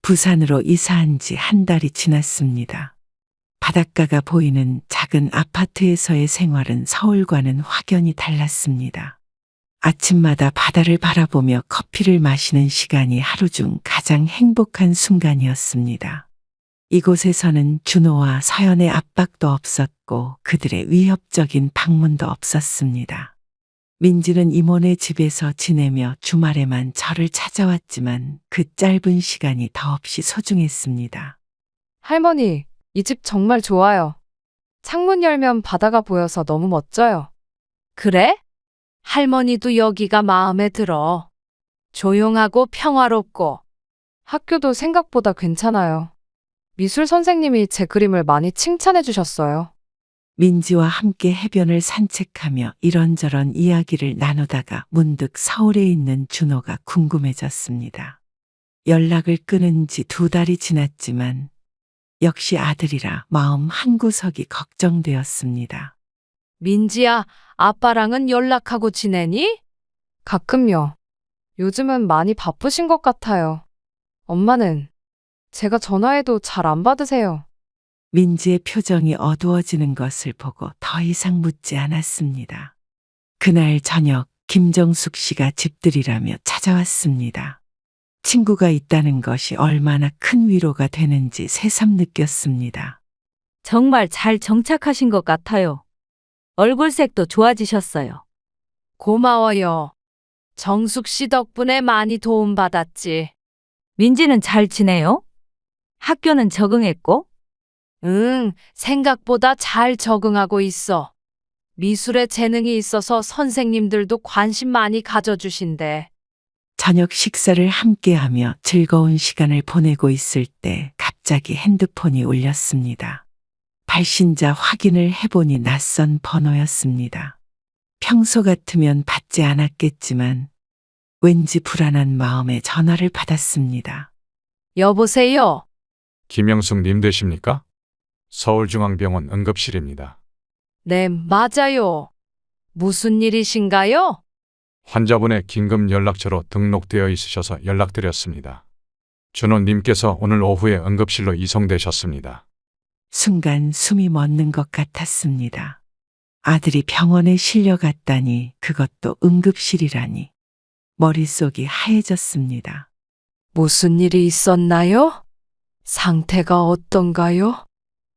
부산으로 이사한 지 한 달이 지났습니다. 바닷가가 보이는 작은 아파트에서의 생활은 서울과는 확연히 달랐습니다. 아침마다 바다를 바라보며 커피를 마시는 시간이 하루 중 가장 행복한 순간이었습니다. 이곳에서는 준호와 서연의 압박도 없었고 그들의 위협적인 방문도 없었습니다. 민지는 이모네 집에서 지내며 주말에만 저를 찾아왔지만 그 짧은 시간이 더없이 소중했습니다. 할머니, 이 집 정말 좋아요. 창문 열면 바다가 보여서 너무 멋져요. 그래? 할머니도 여기가 마음에 들어. 조용하고 평화롭고. 학교도 생각보다 괜찮아요. 미술 선생님이 제 그림을 많이 칭찬해 주셨어요. 민지와 함께 해변을 산책하며 이런저런 이야기를 나누다가 문득 서울에 있는 준호가 궁금해졌습니다. 연락을 끊은 지 2달이 지났지만 역시 아들이라 마음 한구석이 걱정되었습니다. 민지야, 아빠랑은 연락하고 지내니? 가끔요. 요즘은 많이 바쁘신 것 같아요. 엄마는 제가 전화해도 잘 안 받으세요. 민지의 표정이 어두워지는 것을 보고 더 이상 묻지 않았습니다. 그날 저녁 김정숙 씨가 집들이라며 찾아왔습니다. 친구가 있다는 것이 얼마나 큰 위로가 되는지 새삼 느꼈습니다. 정말 잘 정착하신 것 같아요. 얼굴색도 좋아지셨어요. 고마워요. 정숙 씨 덕분에 많이 도움받았지. 민지는 잘 지내요? 학교는 적응했고? 응, 생각보다 잘 적응하고 있어. 미술에 재능이 있어서 선생님들도 관심 많이 가져주신대. 저녁 식사를 함께하며 즐거운 시간을 보내고 있을 때 갑자기 핸드폰이 울렸습니다. 발신자 확인을 해보니 낯선 번호였습니다. 평소 같으면 받지 않았겠지만 왠지 불안한 마음에 전화를 받았습니다. 여보세요? 김영숙 님 되십니까? 서울중앙병원 응급실입니다. 네, 맞아요. 무슨 일이신가요? 환자분의 긴급 연락처로 등록되어 있으셔서 연락드렸습니다. 준호님께서 오늘 오후에 응급실로 이송되셨습니다. 순간 숨이 멎는 것 같았습니다. 아들이 병원에 실려갔다니 그것도 응급실이라니 머릿속이 하얘졌습니다. 무슨 일이 있었나요? 상태가 어떤가요?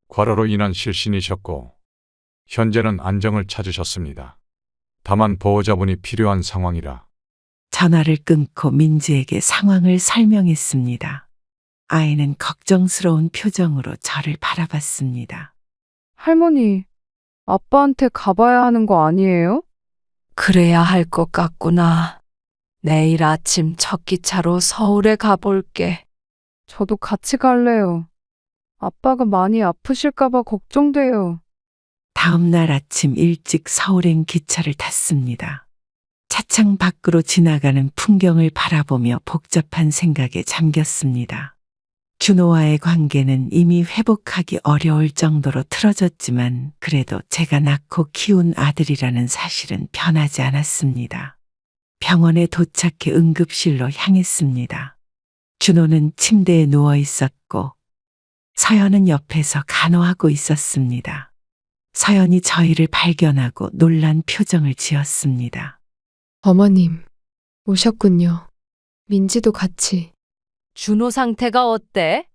과로로 인한 실신이셨고 현재는 안정을 찾으셨습니다. 다만 보호자분이 필요한 상황이라 전화를 끊고 민지에게 상황을 설명했습니다. 아이는 걱정스러운 표정으로 저를 바라봤습니다. 할머니, 아빠한테 가봐야 하는 거 아니에요? 그래야 할 것 같구나. 내일 아침 첫 기차로 서울에 가볼게. 저도 같이 갈래요. 아빠가 많이 아프실까봐 걱정돼요. 다음 날 아침 일찍 서울행 기차를 탔습니다. 차창 밖으로 지나가는 풍경을 바라보며 복잡한 생각에 잠겼습니다. 준호와의 관계는 이미 회복하기 어려울 정도로 틀어졌지만 그래도 제가 낳고 키운 아들이라는 사실은 변하지 않았습니다. 병원에 도착해 응급실로 향했습니다. 준호는 침대에 누워 있었고 서연은 옆에서 간호하고 있었습니다. 서연이 저희를 발견하고 놀란 표정을 지었습니다. 어머님, 오셨군요. 민지도 같이. 준호 상태가 어때?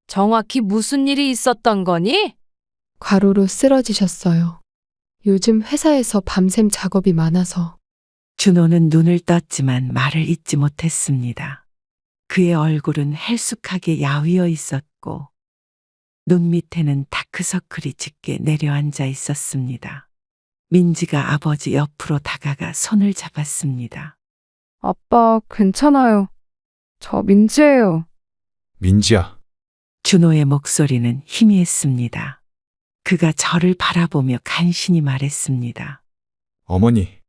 정확히 무슨 일이 있었던 거니? 과로로 쓰러지셨어요. 요즘 회사에서 밤샘 작업이 많아서. 준호는 눈을 떴지만 말을 잇지 못했습니다. 그의 얼굴은 헬쑥하게 야위어 있었고 눈 밑에는 다크서클이 짙게 내려앉아 있었습니다. 민지가 아버지 옆으로 다가가 손을 잡았습니다. 아빠, 괜찮아요. 저 민지예요. 민지야, 준호의 목소리는 희미했습니다. 그가 저를 바라보며 간신히 말했습니다. 어머니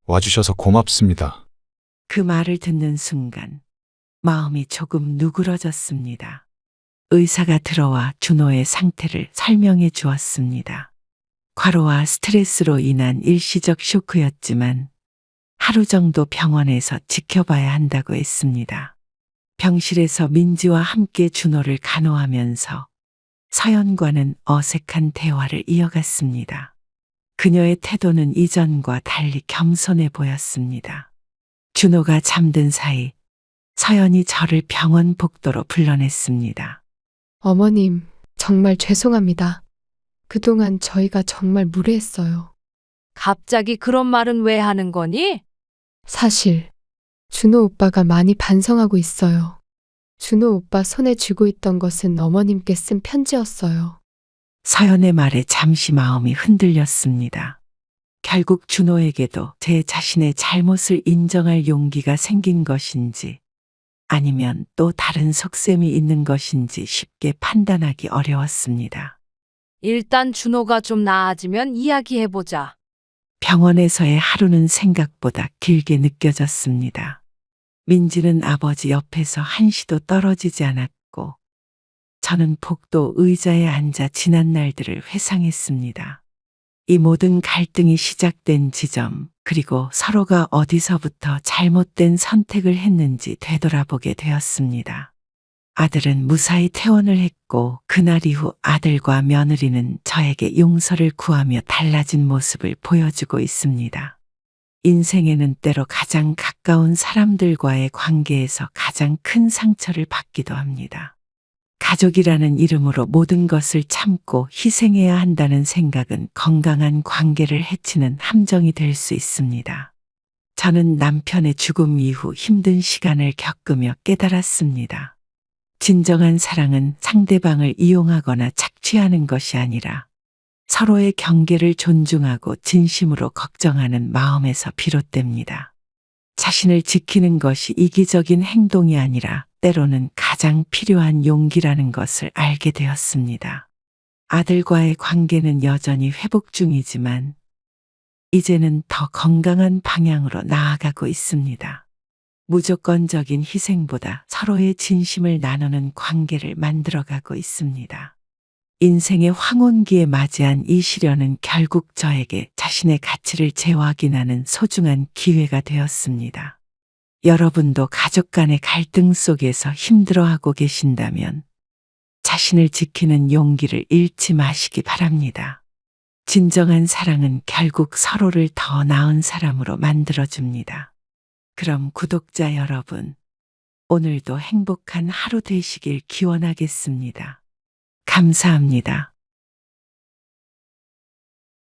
와주셔서 고맙습니다. 그 말을 듣는 순간 마음이 조금 누그러졌습니다. 의사가 들어와 준호의 상태를 설명해 주었습니다. 과로와 스트레스로 인한 일시적 쇼크였지만 하루 정도 병원에서 지켜봐야 한다고 했습니다. 병실에서 민지와 함께 준호를 간호하면서 서연과는 어색한 대화를 이어갔습니다. 그녀의 태도는 이전과 달리 겸손해 보였습니다. 준호가 잠든 사이 서연이 저를 병원 복도로 불러냈습니다. 어머님, 정말 죄송합니다. 그동안 저희가 정말 무례했어요. 갑자기 그런 말은 왜 하는 거니? 사실 준호 오빠가 많이 반성하고 있어요. 준호 오빠 손에 쥐고 있던 것은 어머님께 쓴 편지였어요. 서연의 말에 잠시 마음이 흔들렸습니다. 결국 준호에게도 제 자신의 잘못을 인정할 용기가 생긴 것인지 아니면 또 다른 속셈이 있는 것인지 쉽게 판단하기 어려웠습니다. 일단 준호가 좀 나아지면 이야기해보자. 병원에서의 하루는 생각보다 길게 느껴졌습니다. 민지는 아버지 옆에서 한시도 떨어지지 않았고 저는 복도 의자에 앉아 지난 날들을 회상했습니다. 이 모든 갈등이 시작된 지점, 그리고 서로가 어디서부터 잘못된 선택을 했는지 되돌아보게 되었습니다. 아들은 무사히 퇴원을 했고 그날 이후 아들과 며느리는 저에게 용서를 구하며 달라진 모습을 보여주고 있습니다. 인생에는 때로 가장 가까운 사람들과의 관계에서 가장 큰 상처를 받기도 합니다. 가족이라는 이름으로 모든 것을 참고 희생해야 한다는 생각은 건강한 관계를 해치는 함정이 될 수 있습니다. 저는 남편의 죽음 이후 힘든 시간을 겪으며 깨달았습니다. 진정한 사랑은 상대방을 이용하거나 착취하는 것이 아니라 서로의 경계를 존중하고 진심으로 걱정하는 마음에서 비롯됩니다. 자신을 지키는 것이 이기적인 행동이 아니라 때로는 가장 필요한 용기라는 것을 알게 되었습니다. 아들과의 관계는 여전히 회복 중이지만 이제는 더 건강한 방향으로 나아가고 있습니다. 무조건적인 희생보다 서로의 진심을 나누는 관계를 만들어가고 있습니다. 인생의 황혼기에 맞이한 이 시련은 결국 저에게 자신의 가치를 재확인하는 소중한 기회가 되었습니다. 여러분도 가족 간의 갈등 속에서 힘들어하고 계신다면 자신을 지키는 용기를 잃지 마시기 바랍니다. 진정한 사랑은 결국 서로를 더 나은 사람으로 만들어줍니다. 그럼 구독자 여러분, 오늘도 행복한 하루 되시길 기원하겠습니다. 감사합니다.